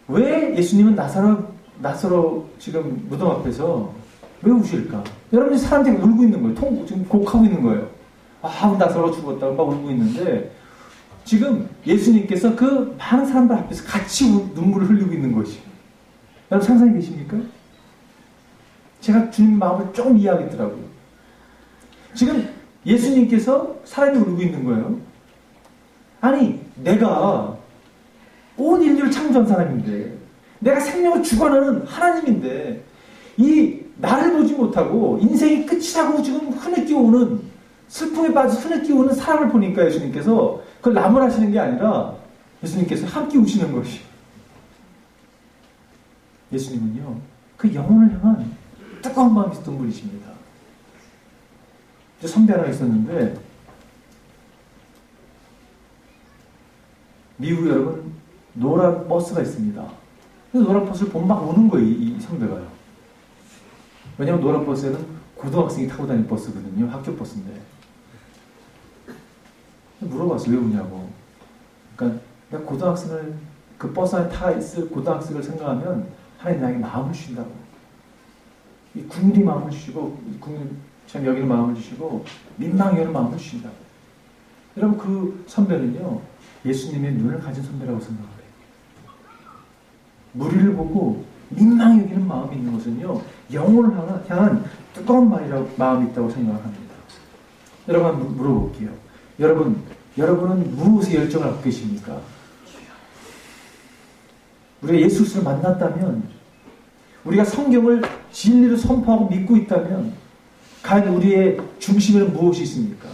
왜 예수님은 나사로 지금 무덤 앞에서 왜 우실까? 여러분이 사람들이 울고 있는 거예요. 지금 곡하고 있는 거예요. 나사로가 죽었다고 막 울고 있는데 지금 예수님께서 그 많은 사람들 앞에서 같이 눈물을 흘리고 있는 것이. 여러분 상상이 되십니까? 제가 주님 마음을 조금 이해하겠더라고요. 지금 예수님께서 사람이 울고 있는 거예요. 아니 내가 온 인류를 창조한 사람인데 내가 생명을 주관하는 하나님인데 이 나를 보지 못하고 인생이 끝이라고 지금 흐느끼고 오는 슬픔에 빠져 흐느끼고 오는 사람을 보니까 예수님께서 그걸 나무라시는 게 아니라 예수님께서 함께 우시는 것이. 예수님은요 그 영혼을 향한 뜨거운 마음이 있었던 분이십니다. 선배 하나 있었는데 미국 여러분 노란 버스가 있습니다. 그래서 노란 버스를 보면 막 우는 거예요. 이 선배가요. 왜냐하면 노란 버스에는 고등학생이 타고 다니는 버스거든요. 학교 버스인데. 물어봤어. 왜 우냐고. 그러니까 내가 고등학생을 그 버스 안에 타 있을 고등학생을 생각하면 하나님 나에게 마음을 주신다고. 이 국민이 마음을 주시고 국민 참 여기는 마음을 주시고 민망히 여는 마음을 주신다고. 여러분 그 선배는요. 예수님의 눈을 가진 선배라고 생각을 해요. 무리를 보고 민망히 여기는 마음이 있는 것은요. 영혼을 향한 뜨거운 마음이 있다고 생각합니다. 여러분 한번 물어볼게요. 여러분은 무엇에 열정을 갖고 계십니까? 우리가 예수 그리스도를 만났다면 우리가 성경을 진리로 선포하고 믿고 있다면 과연 우리의 중심에는 무엇이 있습니까?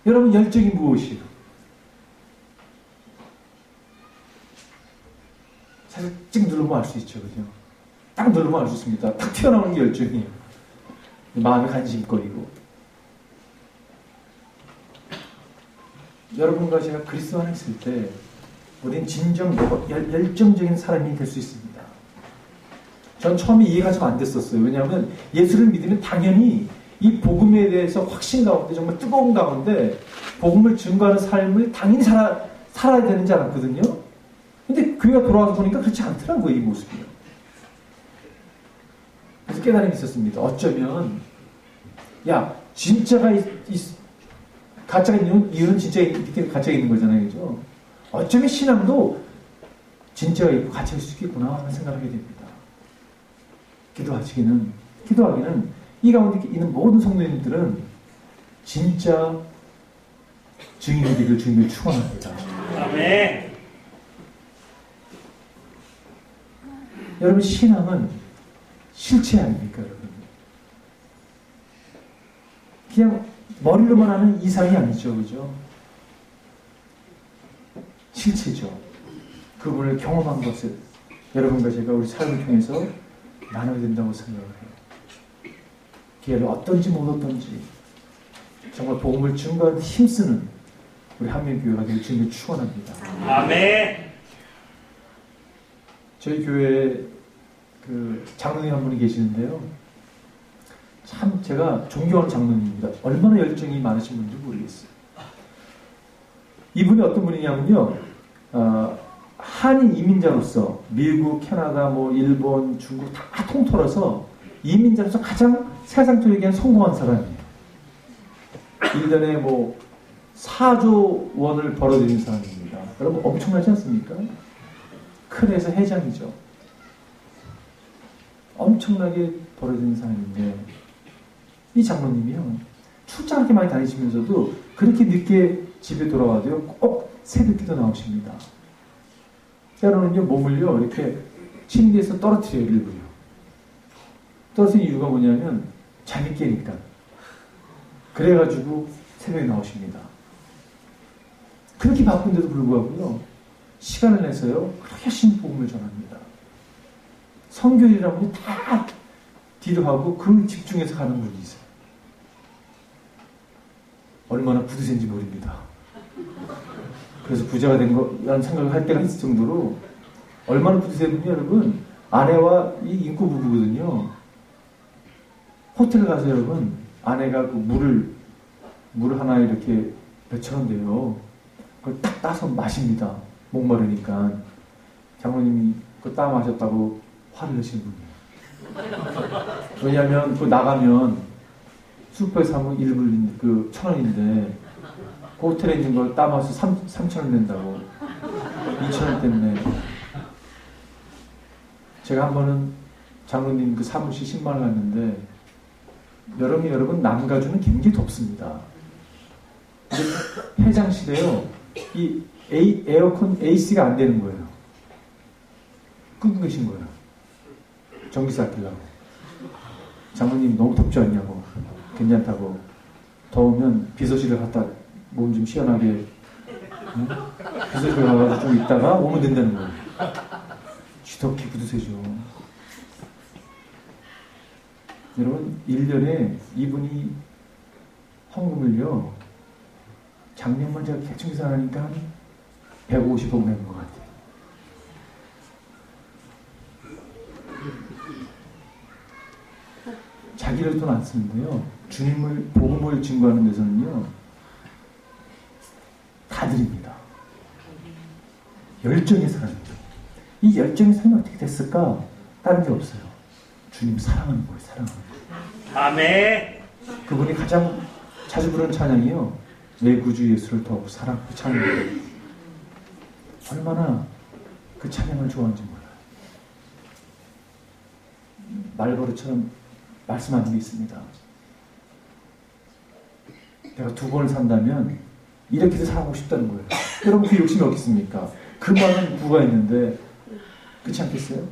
여러분 열정이 무엇이에요? 사실 찍 누르면 알 수 있죠. 그죠? 딱 누르면 알 수 있습니다. 딱 튀어나오는 게 열정이에요. 마음의 관심거리고. 여러분과 제가 그리스도 안에 있을 때 우리는 진정 열정적인 사람이 될 수 있습니다. 전 처음에 이해가 좀 안 됐었어요. 왜냐하면 예수를 믿으면 당연히 이 복음에 대해서 확신 가운데 정말 뜨거운 가운데 복음을 증거하는 삶을 당연히 살아야 되는 줄 알았거든요. 근데 교회가 돌아와서 보니까 그렇지 않더라고요. 이 모습이요. 그래서 깨달음이 있었습니다. 어쩌면 진짜가 가짜가 있는 이유는 진짜 이렇게 가짜가 있는 거잖아요. 그죠? 어쩌면 신앙도 진짜가 있고 가짜일 수 있겠구나 하는 생각을 하게 됩니다. 기도하기는 이 가운데 있는 모든 성도님들은 진짜 증인이 되길 주님을 축원합니다.
아멘.
여러분 신앙은 실체 아닙니까, 여러분? 그냥 머리로만 하는 이상이 아니죠, 그죠? 실체죠. 그분을 경험한 것을 여러분과 제가 우리 삶을 통해서 나눠야 된다고 생각을 해요. 기회를 어떤지 못 어떤지 정말 복음을 증거하는 힘쓰는 우리 한민교회가 될 주님을 축원합니다.
아멘.
저희 교회에 그 장로님 한 분이 계시는데요. 참 제가 존경하는 장로님입니다. 얼마나 열정이 많으신 분인지 모르겠어요. 이분이 어떤 분이냐면요. 한인 이민자로서 미국, 캐나다, 일본, 중국 다 통틀어서 이민자로서 가장 세상적이게 성공한 사람이에요. 1년에 4조 원을 벌어들인 사람입니다. 여러분 엄청나지 않습니까? 큰 회사 회장이죠. 엄청나게 벌어들인 사람인데 이 장로님이요. 출장 그렇게 많이 다니시면서도 그렇게 늦게 집에 돌아와도요. 꼭 새벽기도 나오십니다. 때로는요. 몸을요. 이렇게 침대에서 떨어뜨려요. 일부러. 떨어뜨린 이유가 뭐냐면 잠이 깨니까. 그래가지고 새벽에 나오십니다. 그렇게 바쁜데도 불구하고요. 시간을 내서요. 그렇게 열심히 복음을 전합니다. 성교일이라고 다 뒤로 하고 그 집중해서 가는 분이 있어요. 얼마나 부드센지 모릅니다. 그래서 부자가 된 거라는 생각을 할 때가 있을 정도로 얼마나 구두쇠군요, 여러분. 아내와 이 인구 부부거든요. 호텔 가서 여러분, 아내가 그 물을 하나 이렇게 몇천 원 돼요. 그걸 딱 따서 마십니다. 목마르니까. 장로님이 그거 따 마셨다고 화를 내시는 분이에요. 왜냐하면 그 나가면 슈퍼에서 하면 1불 그 1,000원인데 그 호텔에 있는 걸 따 마셔서 3,000원 낸다고. 2,000원 때문에. 제가 한 번은 장로님 그 사무실 10만 원 갔는데 여러분 남가주는 굉장히 덥습니다. 근데 회장실에요. 이 에어컨 AC가 안 되는 거예요. 끊기신 거예요. 전기세 아끼려고. 장모님 너무 덥지 않냐고. 괜찮다고. 더우면 비서실을 갔다 몸 좀 시원하게 응? 비서실 가가지고 좀 있다가 오면 된다는 거예요. 쥐덕히 구두쇠죠. 여러분 1년에 이분이 헌금을요. 작년만 제가 대충 계산하니까 150억 내는 것 같아요. 자기를 돈 안 쓰는데요. 주님을 복음을 증거하는 데서는요. 다 드립니다. 열정의 사람이죠. 이 열정의 사람이 어떻게 됐을까? 다른 게 없어요. 주님 사랑하는 거예요. 사랑하는 거예요.
아멘.
그분이 가장 자주 부르는 찬양이요. 내 구주 예수를 더욱 사랑 그 찬양이에요. 얼마나 그 찬양을 좋아하는지 몰라요. 말버릇처럼 말씀하는 게 있습니다. 내가 2번을 산다면 이렇게도 살아보고 싶다는 거예요. 여러분 그 욕심이 어디 있습니까? 그 많은 부부가 있는데 그렇지 않겠어요?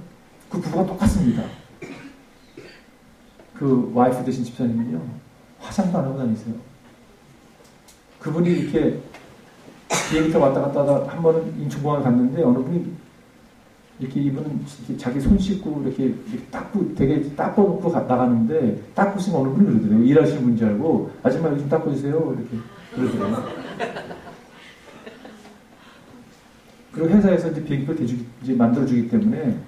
그 부부가 똑같습니다. 그 와이프 되신 집사님은요. 화장도 안 하고 다니세요. 그분이 이렇게 비행기 타고 왔다 갔다 하다 한 번은 인천공항에 갔는데 어느 분이 이렇게 이분은 이렇게 자기 손 씻고 이렇게 닦고 되게 닦아놓고 나가는데 닦고 있으면 어느 분이 그러더래요. 일하시는 분인 줄 알고 아줌마 여기 좀 닦아주세요. 이렇게 그러더래요. 그리고 회사에서 이제 비행기표 이제 만들어주기 때문에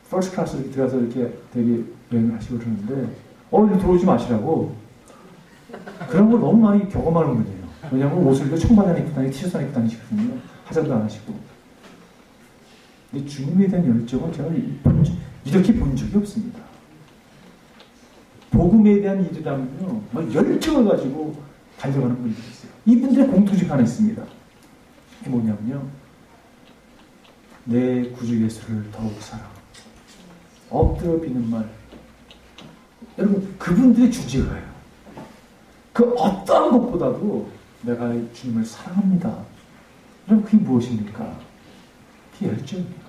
퍼스트 클래스로 이렇게 들어가서 이렇게 되게 여행을 하시고 그러는데 이리 들어오지 마시라고. 그런 걸 너무 많이 경험하는 분이에요. 왜냐하면 옷을 이렇게 청바지 하나 입고 다니고 티셔츠 하나 입고 다니시거든요. 화장도 안 하시고. 근데 주님에 대한 열정은 제가 이렇게 본 적이 없습니다. 복음에 대한 일이라면요, 막 열정을 가지고 달려가는 분들이 있어요. 이분들의 공통점 하나 있습니다. 그게 뭐냐면요, 내 구주 예수를 더욱 사랑. 엎드려 비는 말. 여러분, 그분들의 주제가예요. 그 어떠한 것보다도 내가 주님을 사랑합니다. 여러분, 그게 무엇입니까? 그게 열정이에요.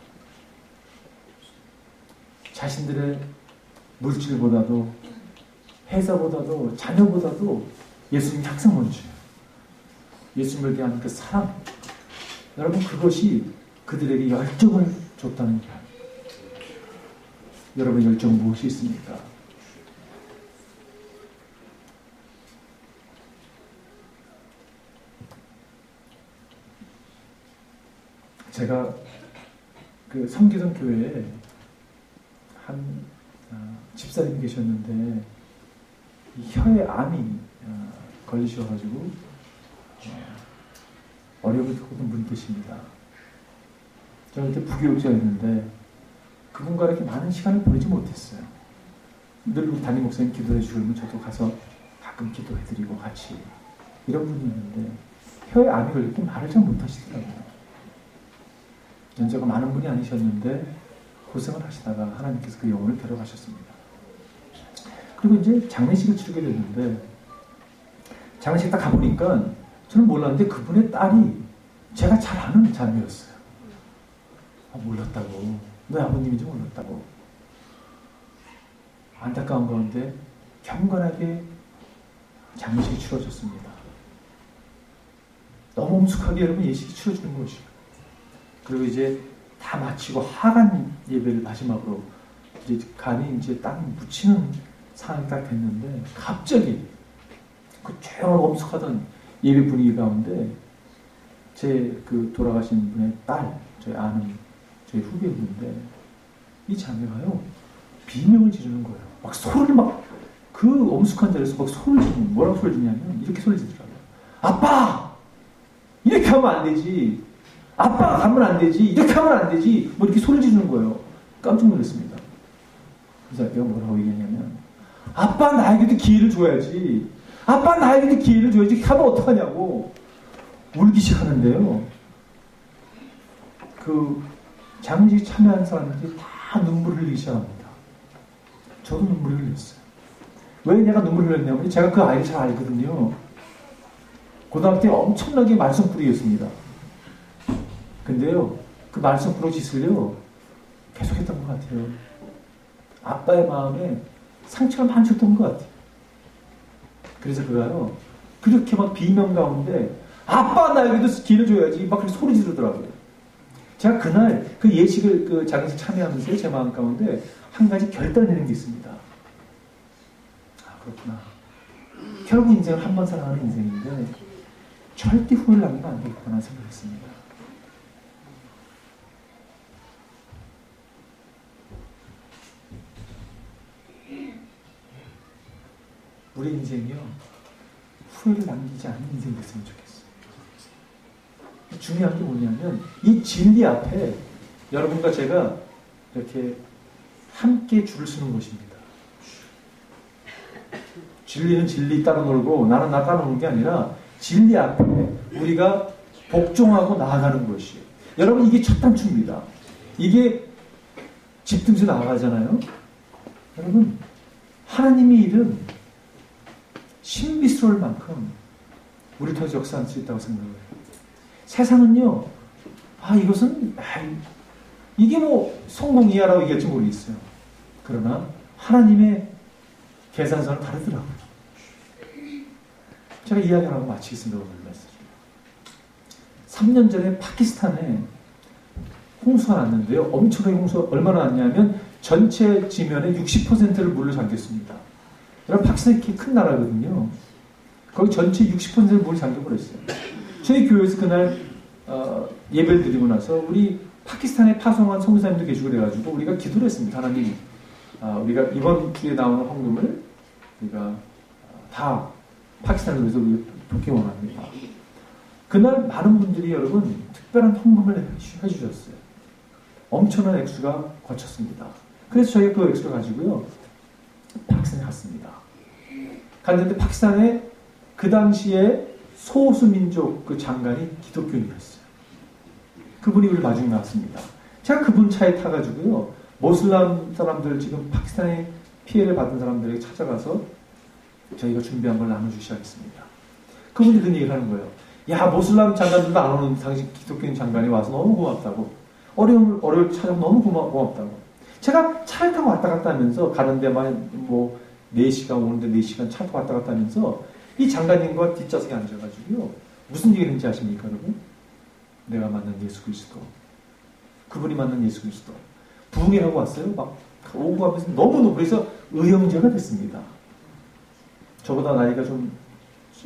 자신들의 물질보다도 회사보다도 자녀보다도 예수님이 항상 먼저예요. 예수님을 대한 그 사랑. 여러분, 그것이 그들에게 열정을 줬다는 거예요. 여러분의 열정은 무엇이 있습니까? 제가 그 섬기던 교회에 한 집사님이 계셨는데 혀에 암이 걸리셔가지고 어려움을 겪었던 분이 계십니다. 저는 그때 부교육자였는데 그분과 이렇게 많은 시간을 보내지 못했어요. 늘 담임 목사님 기도해 주면 저도 가서 가끔 기도해드리고 같이 이런 분이었는데 혀에 암이 걸리고 말을 잘 못하시더라고요. 연세가 많은 분이 아니셨는데 고생을 하시다가 하나님께서 그 영혼을 데려가셨습니다. 그리고 이제 장례식을 치르게 됐는데 장례식 딱 가보니까 저는 몰랐는데 그분의 딸이 제가 잘 아는 자매였어요. 몰랐다고. 너 아버님인지 몰랐다고. 안타까운 가운데 경건하게 장례식이 치러졌습니다. 너무 엄숙하게 여러분 예식이 치러지는 것이에요. 그리고 이제 다 마치고 하간 예배를 마지막으로 이제 간이 이제 땅에 묻히는 상황이 딱 됐는데 갑자기 그 조용하고 엄숙하던 예배 분위기 가운데 제 그 돌아가신 분의 딸, 저희 아는 저희 후배였는데 이 자매가요 비명을 지르는 거예요. 막 소리를 막 그 엄숙한 자리에서 막 소리를 지르는, 뭐라고 소리를 지르냐면 이렇게 소리 지르더라고요. 아빠! 이렇게 하면 안 되지. 아빠 가면 안 되지. 이렇게 하면 안 되지. 뭐 이렇게 소리 지르는 거예요. 깜짝 놀랐습니다. 그래서 내가 뭐라고 얘기했냐면 아빠 나에게도 기회를 줘야지. 아빠 나에게도 기회를 줘야지. 하면 어떡하냐고. 울기 시작하는데요. 그 장례식 참여한 사람들이 다 눈물을 흘리기 시작합니다. 저도 눈물을 흘렸어요. 왜 내가 눈물을 흘렸냐면 제가 그 아이를 잘 알거든요. 고등학교 때 엄청나게 말썽꾸러기였습니다. 근데요, 그 말썽꾸러기 짓을요 계속했던 것 같아요. 아빠의 마음에 상처를 많이 줬던 것 같아요. 그래서 그가요 그렇게 막 비명 가운데 아빠 나에게도 기회를 줘야지 막 그렇게 소리 지르더라고요. 제가 그날 그 예식을 그 장례식 참여하면서 제 마음 가운데 한 가지 결단을 내는 게 있습니다. 아 그렇구나. 결국 인생은 한 번 살아가는 인생인데 절대 후회를 남기면 안 되겠구나 생각했습니다. 우리 인생이요 후회를 남기지 않는 인생이 됐으면 좋겠어요. 중요한 게 뭐냐면 이 진리 앞에 여러분과 제가 이렇게 함께 줄을 서는 것입니다. 진리는 진리 따라 놀고 나는 나 따라 노는 게 아니라 진리 앞에 우리가 복종하고 나아가는 것이에요. 여러분 이게 첫 단추입니다. 이게 집등에서 나아가잖아요. 여러분 하나님의 일은 신비스러울 만큼 우리 통해서 역사할 수 있다고 생각해요. 세상은요, 이것은 이게 뭐 성공이야라고 얘기할지 모르겠어요. 그러나 하나님의 계산서는 다르더라고요. 제가 이야기하고 마치겠습니다. 오늘 말씀. 3년 전에 파키스탄에 홍수가 났는데요. 엄청나게 홍수가 얼마나 났냐면 전체 지면의 60%를 물로 잠겼습니다. 여러분 파키스탄이 이렇게 큰 나라거든요. 거기 전체 60%를 물로 잠겨버렸어요. 저희 교회에서 그날 예배를 드리고 나서 우리 파키스탄에 파송한 선교사님도 계시고 그래가지고 우리가 기도를 했습니다. 하나님, 우리가 이번 주에 나오는 헌금을 우리가 다 파키스탄을 위해서 돕기 원합니다. 그날 많은 분들이 여러분 특별한 헌금을 해주셨어요. 엄청난 액수가 거쳤습니다. 그래서 저희가 그 액수를 가지고요 파키스탄에 갔습니다. 갔는데 파키스탄에 그 당시에 소수민족 그 장관이 기독교인이었어요. 그분이 우리 마중에 나왔습니다. 제가 그분 차에 타가지고요 모슬람 사람들 지금 파키스탄에 피해를 받은 사람들에게 찾아가서 저희가 준비한 걸 나눠주기 시작했습니다. 그분이 그런 얘기를 하는 거예요. 야 모슬람 장관들도 안 오는 당시 기독교인 장관이 와서 너무 고맙다고. 어려움을 찾아서 너무 고맙다고. 제가 차를 타고 왔다 갔다 하면서 가는 데만 뭐 4시간 오는데 4시간 차 타고 왔다 갔다 하면서 이 장관님과 뒷좌석에 앉아가지고요 무슨 얘기를 했는지 아십니까 여러분? 내가 만난 예수 그리스도, 그분이 만난 예수 그리스도 부흥회하고 왔어요. 막 오고 가면서 너무너무 그래서 의형제가 됐습니다. 저보다 나이가 좀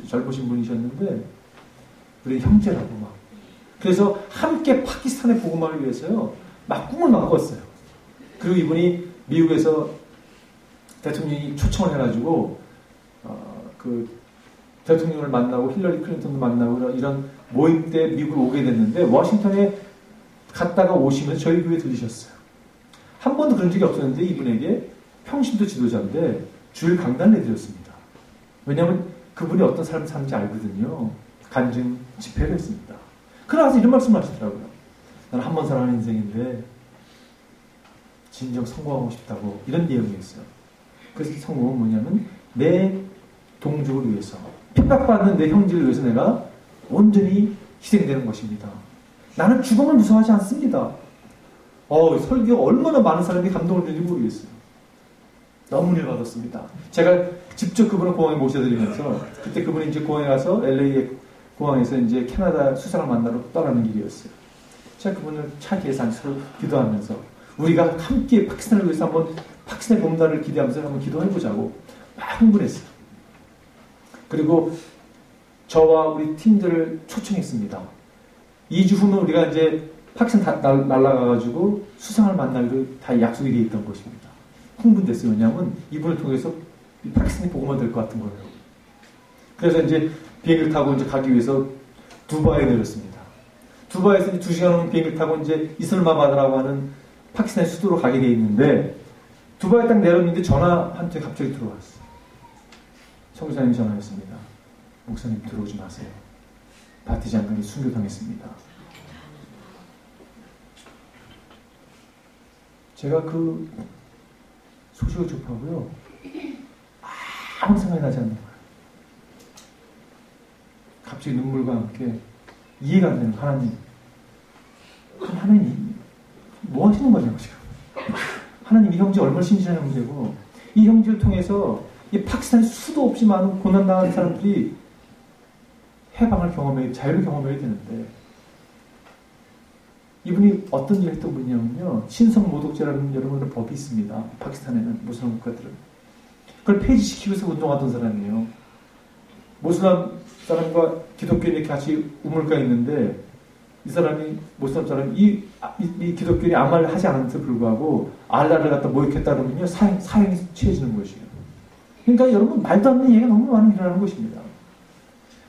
젊으신 분이셨는데 우리 형제라고 막 그래서 함께 파키스탄의 복음화를 위해서요 막 꿈을 막 꿨어요. 그리고 이분이 미국에서 대통령이 초청을 해가지고 그 대통령을 만나고 힐러리 클린턴도 만나고 이런 모임 때 미국을 오게 됐는데 워싱턴에 갔다가 오시면서 저희 교회에 들리셨어요. 한 번도 그런 적이 없었는데 이분에게 평신도 지도자인데 주일 강단을 해드렸습니다. 왜냐하면 그분이 어떤 삶을 사는지 알거든요. 간증 집회를 했습니다. 그러나서 이런 말씀을 하시더라고요. 나는 한 번 살아가는 인생인데 진정 성공하고 싶다고 이런 내용이었어요. 그래서 성공은 뭐냐면 내 동족을 위해서 핍박받는 내 형제를 위해서 내가 온전히 희생되는 것입니다. 나는 죽음을 무서워하지 않습니다. 설교가 얼마나 많은 사람이 감동을 주는지 모르겠어요. 너무 은혜를 받았습니다. 제가 직접 그분을 공항에 모셔드리면서 그때 그분이 이제 공항에 가서 LA 공항에서 이제 캐나다 수상을 만나러 떠나는 길이었어요. 제가 그분을 차 계산서 기도하면서 우리가 함께 파키스탄을 위해서 한번 파키스탄의 봄날을 기대하면서 한번 기도해보자고 막 흥분했어요. 그리고 저와 우리 팀들을 초청했습니다. 2주 후면 우리가 이제 파키스탄 날아가가지고 수상을 만나기로 다 약속이 되어 있던 것입니다. 흥분됐어요. 왜냐하면 이분을 통해서 파키스탄이 복음화 될 것 같은 거예요. 그래서 이제 비행기를 타고 이제 가기 위해서 두바이에 내렸습니다. 두바이에서 이제 2시간 넘는 비행기를 타고 이제 이슬마바드라고 하는 파키스탄의 수도로 가게 돼 있는데 두바이에 딱 내렸는데 전화 한 통이 갑자기 들어왔어요. 성교사님이 전화했습니다. 목사님 들어오지 마세요. 바티 장관이 순교당했습니다. 제가 그 소식을 접하고요. 아무 생각이 나지 않는 거예요. 갑자기 눈물과 함께 이해가 안 되는 하나님. 하나님 뭐 하시는 거냐고 지금. 하나님 이 형제 얼마나 신실한 형제고 이 형제를 통해서 이 파키스탄에 수도 없이 많은 고난당한 사람들이 해방을 경험해 자유를 경험해야 되는데 이분이 어떤 일을 했던 분이냐면요. 신성 모독죄라는 여러분들 법이 있습니다. 파키스탄에는 무슬람 국가들은 그걸 폐지시키기 위해서 운동하던 사람이에요. 모슬람 사람과 기독교인이 같이 우물가에 있는데 이 사람이 모슬람 사람이 이 기독교인이 아무 말을 하지 않았음에도 불구하고 알라를 갖다 모욕했다 그러면요 사형이 취해지는 것이에요. 그러니까 여러분 말도 안 되는 얘기가 너무 많이 일어나는 것입니다.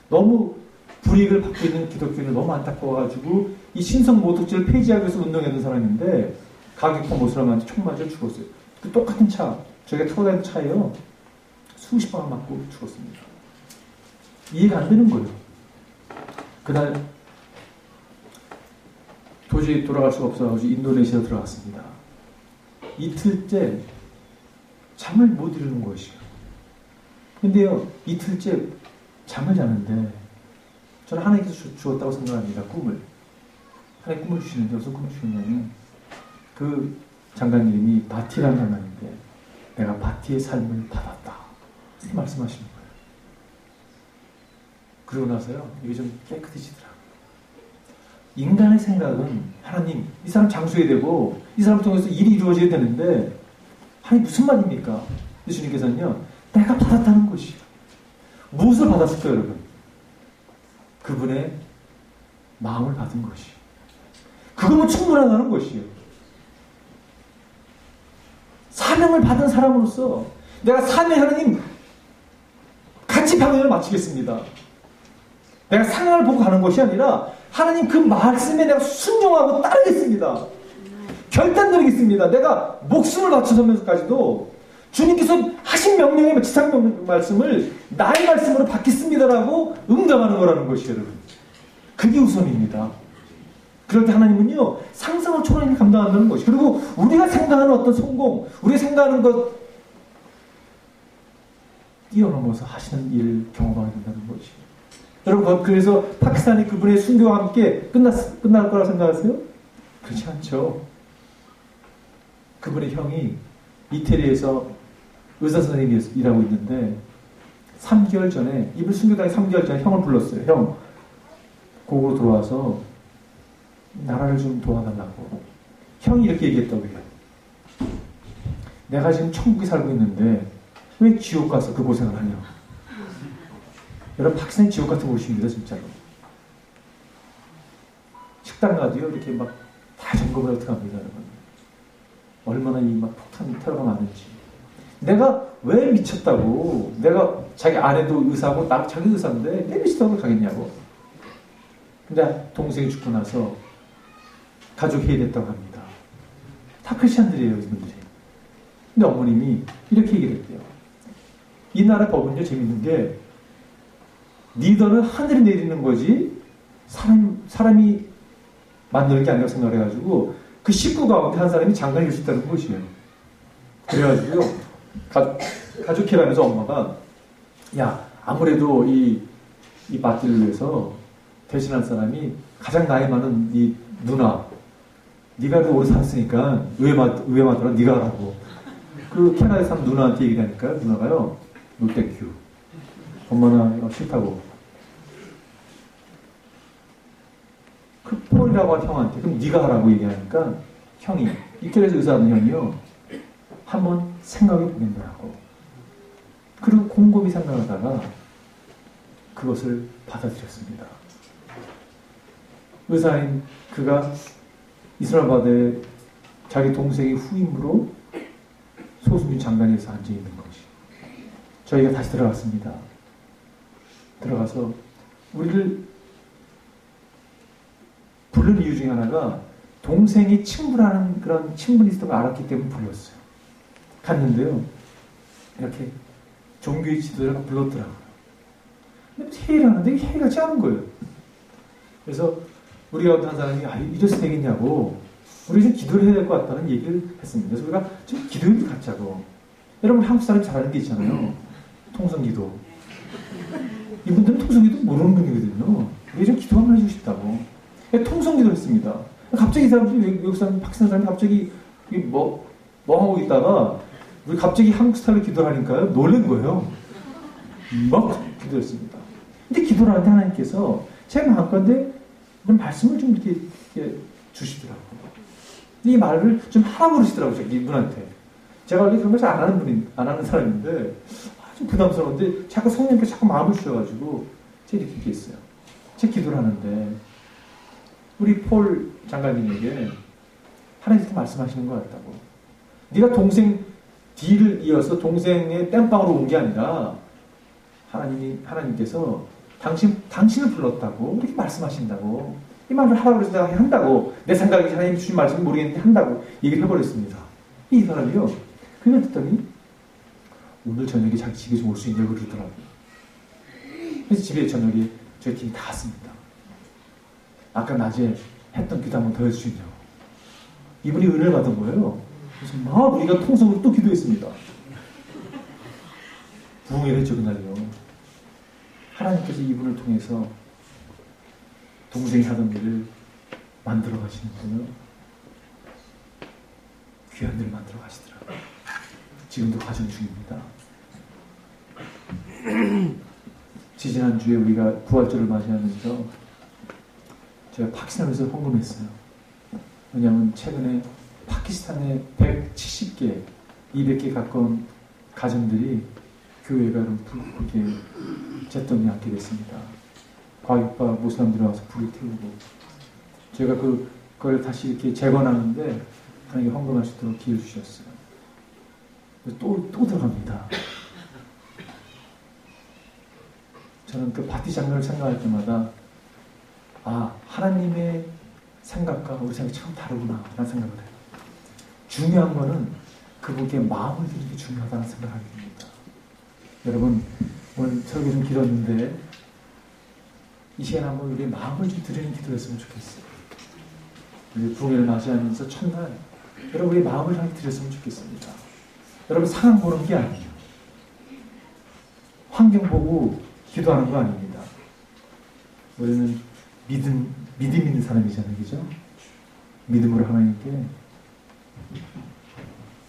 너무 불이익을 받고 있는 기독교인을 너무 안타까워가지고 이 신성 모독죄를 폐지하기 위해서 운동했던 사람인데 가격파 모슬람한테 총 맞아 죽었어요. 그 똑같은 차 저희가 타고 다니는 차예요. 수십 방 맞고 죽었습니다. 이해가 안 되는 거예요. 그날 도저히 돌아갈 수가 없어가지고 인도네시아로 들어갔습니다. 이틀째 잠을 못 이루는 것이에요. 근데요 이틀째 잠을 자는데 저는 하나님께서 주었다고 생각합니다. 꿈을. 하나님 꿈을 주시는데 무슨 꿈을 주셨냐면 그 장관 이름이 바티라는 장관인데 내가 바티의 삶을 받았다. 이렇게 말씀하시는 거예요. 그러고 나서요 이게 좀 깨끗해지더라고요. 인간의 생각은 하나님 이 사람 장수해야 되고 이 사람을 통해서 일이 이루어져야 되는데 하나님 무슨 말입니까? 예수님께서는요 내가 받았다는 것이에요. 무엇을 받았을까요 여러분? 그분의 마음을 받은 것이에요. 그거면 충분하다는 것이에요. 사명을 받은 사람으로서 내가 사명 하나님 같이 방향을 마치겠습니다. 내가 상황을 보고 가는 것이 아니라 하나님 그 말씀에 내가 순종하고 따르겠습니다. 결단 내리겠습니다. 내가 목숨을 바쳐서면서까지도 주님께서 하신 명령의 지상 말씀을 나의 말씀으로 받겠습니다라고 응답하는 거라는 것이에요, 여러분. 그게 우선입니다. 그럴 때 하나님은요, 상상을 초월하게 감당한다는 것이. 그리고 우리가 생각하는 어떤 성공, 우리가 생각하는 것 뛰어넘어서 하시는 일을 경험하게 된다는 것이. 여러분, 그래서 파키스탄이 그분의 순교와 함께 끝날 거라고 생각하세요? 그렇지 않죠. 그분의 형이 이태리에서 의사 선생님이 일하고 있는데 3개월 전에 이분 순교당에 3개월 전에 형을 불렀어요. 형, 고국으로 들어와서 나라를 좀 도와달라고. 형이 이렇게 얘기했다고 해요. 내가 지금 천국에 살고 있는데 왜 지옥 가서 그 고생을 하냐. 여러분, 파키스탄이 지옥 같은 곳입니다, 진짜로. 식당 가도요, 이렇게 막 다 점검을 어떻게 합니다, 여러분. 얼마나 이 막 폭탄 테러가 많은지. 내가 왜 미쳤다고, 내가 자기 아내도 의사고, 나 자기 의사인데 왜 미쳤다고 가겠냐고. 근데 동생이 죽고 나서 가족이 해야됐다고 합니다. 다 크리스찬들이에요, 이분들이. 근데 어머님이 이렇게 얘기를 했대요. 이 나라 법은요, 재밌는 게, 리더는 하늘이 내리는 거지, 사람이 만드는 게 아니라고 생각을 해가지고, 그 식구 가운데 한 사람이 장관이 될 수 있다는 것이에요. 그래가지고요, 가족회라면서 엄마가, 야, 아무래도 이 마티를 위해서 대신할 사람이 가장 나이 많은 이 누나, 네가 더 오래 살았으니까 의외마더라 네가 하라고. 그 캐나다에 사는 누나한테 얘기를 하니까 누나가요, 노땡큐. 엄마나 싫다고. 그 폴이라고 한 형한테 그럼 네가 하라고 얘기하니까 형이 이태리에서 의사하는 형이요, 한번 생각해 보겠다고. 그리고 곰곰이 생각하다가 그것을 받아들였습니다. 의사인 그가 이스라엘 바다에 자기 동생의 후임으로 소수민 장관에서 앉아 있는 것이. 저희가 다시 들어갔습니다. 들어가서 우리를 부른 이유 중에 하나가 동생이 친분하는 그런 친분이 있었던 걸 알았기 때문에 불렀어요. 갔는데요. 이렇게 종교의 지도자가 불렀더라고요. 근데 회의를 하는데 회의 같지 않은 거예요. 그래서 우리 가운데 한 사람이 이래서 되겠냐고 우리 좀 기도를 해야 될 것 같다는 얘기를 했습니다. 그래서 우리가 좀 기도를 갖자고. 여러분 한국 사람이 잘하는 게 있잖아요. 통성기도. 이분들은 통성기도 모르는 분이거든요. 우리 좀 기도 한번 해주고 싶다고. 통성기도를 했습니다. 갑자기 이 사람들이 외국 사람, 박스나 사람이 갑자기 뭐 하고 있다가 우리 갑자기 한국 스타일로 기도를 하니까요. 놀란 거예요. 막 기도했습니다. 근데 기도를 하는데 하나님께서 제 마음가운데 좀 말씀을 좀 이렇게 주시더라고요. 이 말을 좀 하라고 그러시더라고요. 이분한테. 제가 원래 그런 걸 잘 안 하는 사람인데 좀 부담스러운데 자꾸 성령님께서 자꾸 마음을 주셔가지고 제가 이렇게 했어요. 제가 기도를 하는데 우리 폴 장관님에게 하나님께서 말씀하시는 것 같다고. 네가 동생 D를 이어서 동생의 땜빵으로 온 게 아니라 하나님께서 당신을 불렀다고 이렇게 말씀하신다고. 이 말을 하라고 그래서 내가 한다고. 내 생각이 하나님 주신 말씀을 모르겠는데 한다고 얘기를 해버렸습니다. 이 사람이요. 그걸 듣더니 오늘 저녁에 자기 집에 좀 올 수 있냐고 그러더라고요. 그래서 집에 저녁에 저희 팀이 다 왔습니다. 아까 낮에 했던 기도 한번 더 해줄 수 있냐고. 이분이 은혜를 받은 거예요. 그래서 막 우리가 통성으로 또 기도했습니다. 부흥회를 했죠, 그날이요. 하나님께서 이분을 통해서 동생이 하던 일을 만들어 가시는 거예요. 귀한 일을 만들어 가시더라고요. 지금도 과정 중입니다. 지지난주에 우리가 부활절을 맞이하면서 제가 파키스탄에서 헌금했어요. 왜냐하면 최근에 파키스탄의 170개, 200개 가까운 가정들이 교회가 그렇게 잿더미에 앉게 됐습니다. 과격파 모슬람들이 와서 불을 태우고 제가 그걸 다시 이렇게 재건하는데 하나님께 헌금할 수 있도록 기회를 주셨어요. 또 들어갑니다. 저는 그 파티 장면을 생각할 때마다 하나님의 생각과 우리 생각이 참 다르구나 라는 생각을 해요. 중요한 거는 그분께 마음을 드리는 게 중요하다는 생각을 하게 됩니다. 여러분 오늘 설교 좀 길었는데 이 시간에 한번 우리의 마음을 좀 드리는 기도했으면 좋겠어요. 우리 부흥회를 맞이하면서 첫날 여러분 우리의 마음을 향해 드렸으면 좋겠습니다. 여러분 상황 보는 게 아니에요. 환경 보고 기도하는 거 아닙니다. 우리는 믿음 있는 사람이잖아요. 그죠? 믿음으로 하나님께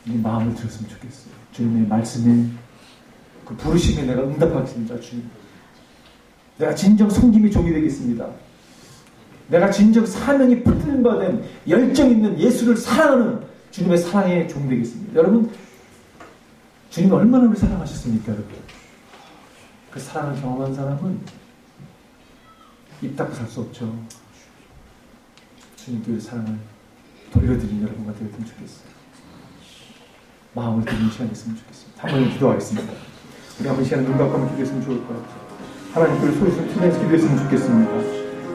이 마음을 들었으면 좋겠어요. 주님의 말씀에 그 부르심에 내가 응답하겠습니다. 주님. 내가 진정 섬김의 종이 되겠습니다. 내가 진정 사명이 붙들림 바된 열정 있는 예수를 사랑하는 주님의 사랑의 종 되겠습니다. 여러분 주님이 얼마나 우리 사랑하셨습니까? 여러분 그 사랑을 경험한 사람은 입 닫고 살 수 없죠. 주님께 사랑을 돌려드리는 여러분과 되었으면 좋겠어요. 마음을 드리는 시간이 됐으면 좋겠습니다. 한번 기도하겠습니다. 우리 한번 시간에 눈 감고 기도했으면 좋을 것 같아요. 하나님 우리 소리를 통해서 기도했으면 좋겠습니다.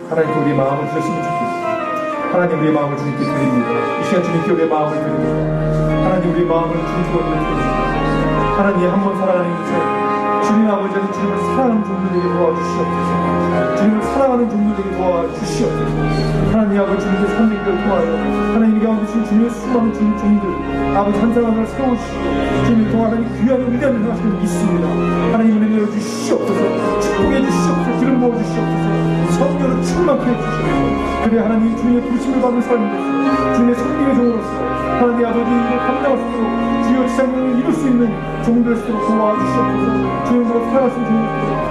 하나님 우리의 마음을 주셨으면 좋겠습니다. 하나님 우리의 마음을 주님께 드립니다. 이 시간 주님께 우리의 마음을 드립니다. 하나님 우리의 마음을 주님께 드립니다. 하나님 한 번 살아가는 인생 주님 아버지는 주님을 사랑하는 종들에게 도와주시옵소서. 주님을 사랑하는 종들에게 도와주시옵소서. 하나님 아버지 주님의 선생님을 통하여 하나님 가운데 주님의 수많은 주님 종들 아버지 한 사람 하나를 세워주시고 주님을 통하여 귀한 은혜를 행하시는 믿습니다. 하나님 은혜 내어주시옵소서. 축복해 주시옵소서. 기름 부어주시옵소서. 성령으로 충만케 해주시옵소서. 그래 하나님 주님의 부르심을 받은 삶으로서 주님의 성령의 종으로서 하나님 아버지 이를 감당할 수 있도록 주여 지상명을 이룰 수 있는 종들일수록 도와주시옵소서. 주님으로 살아가신 주님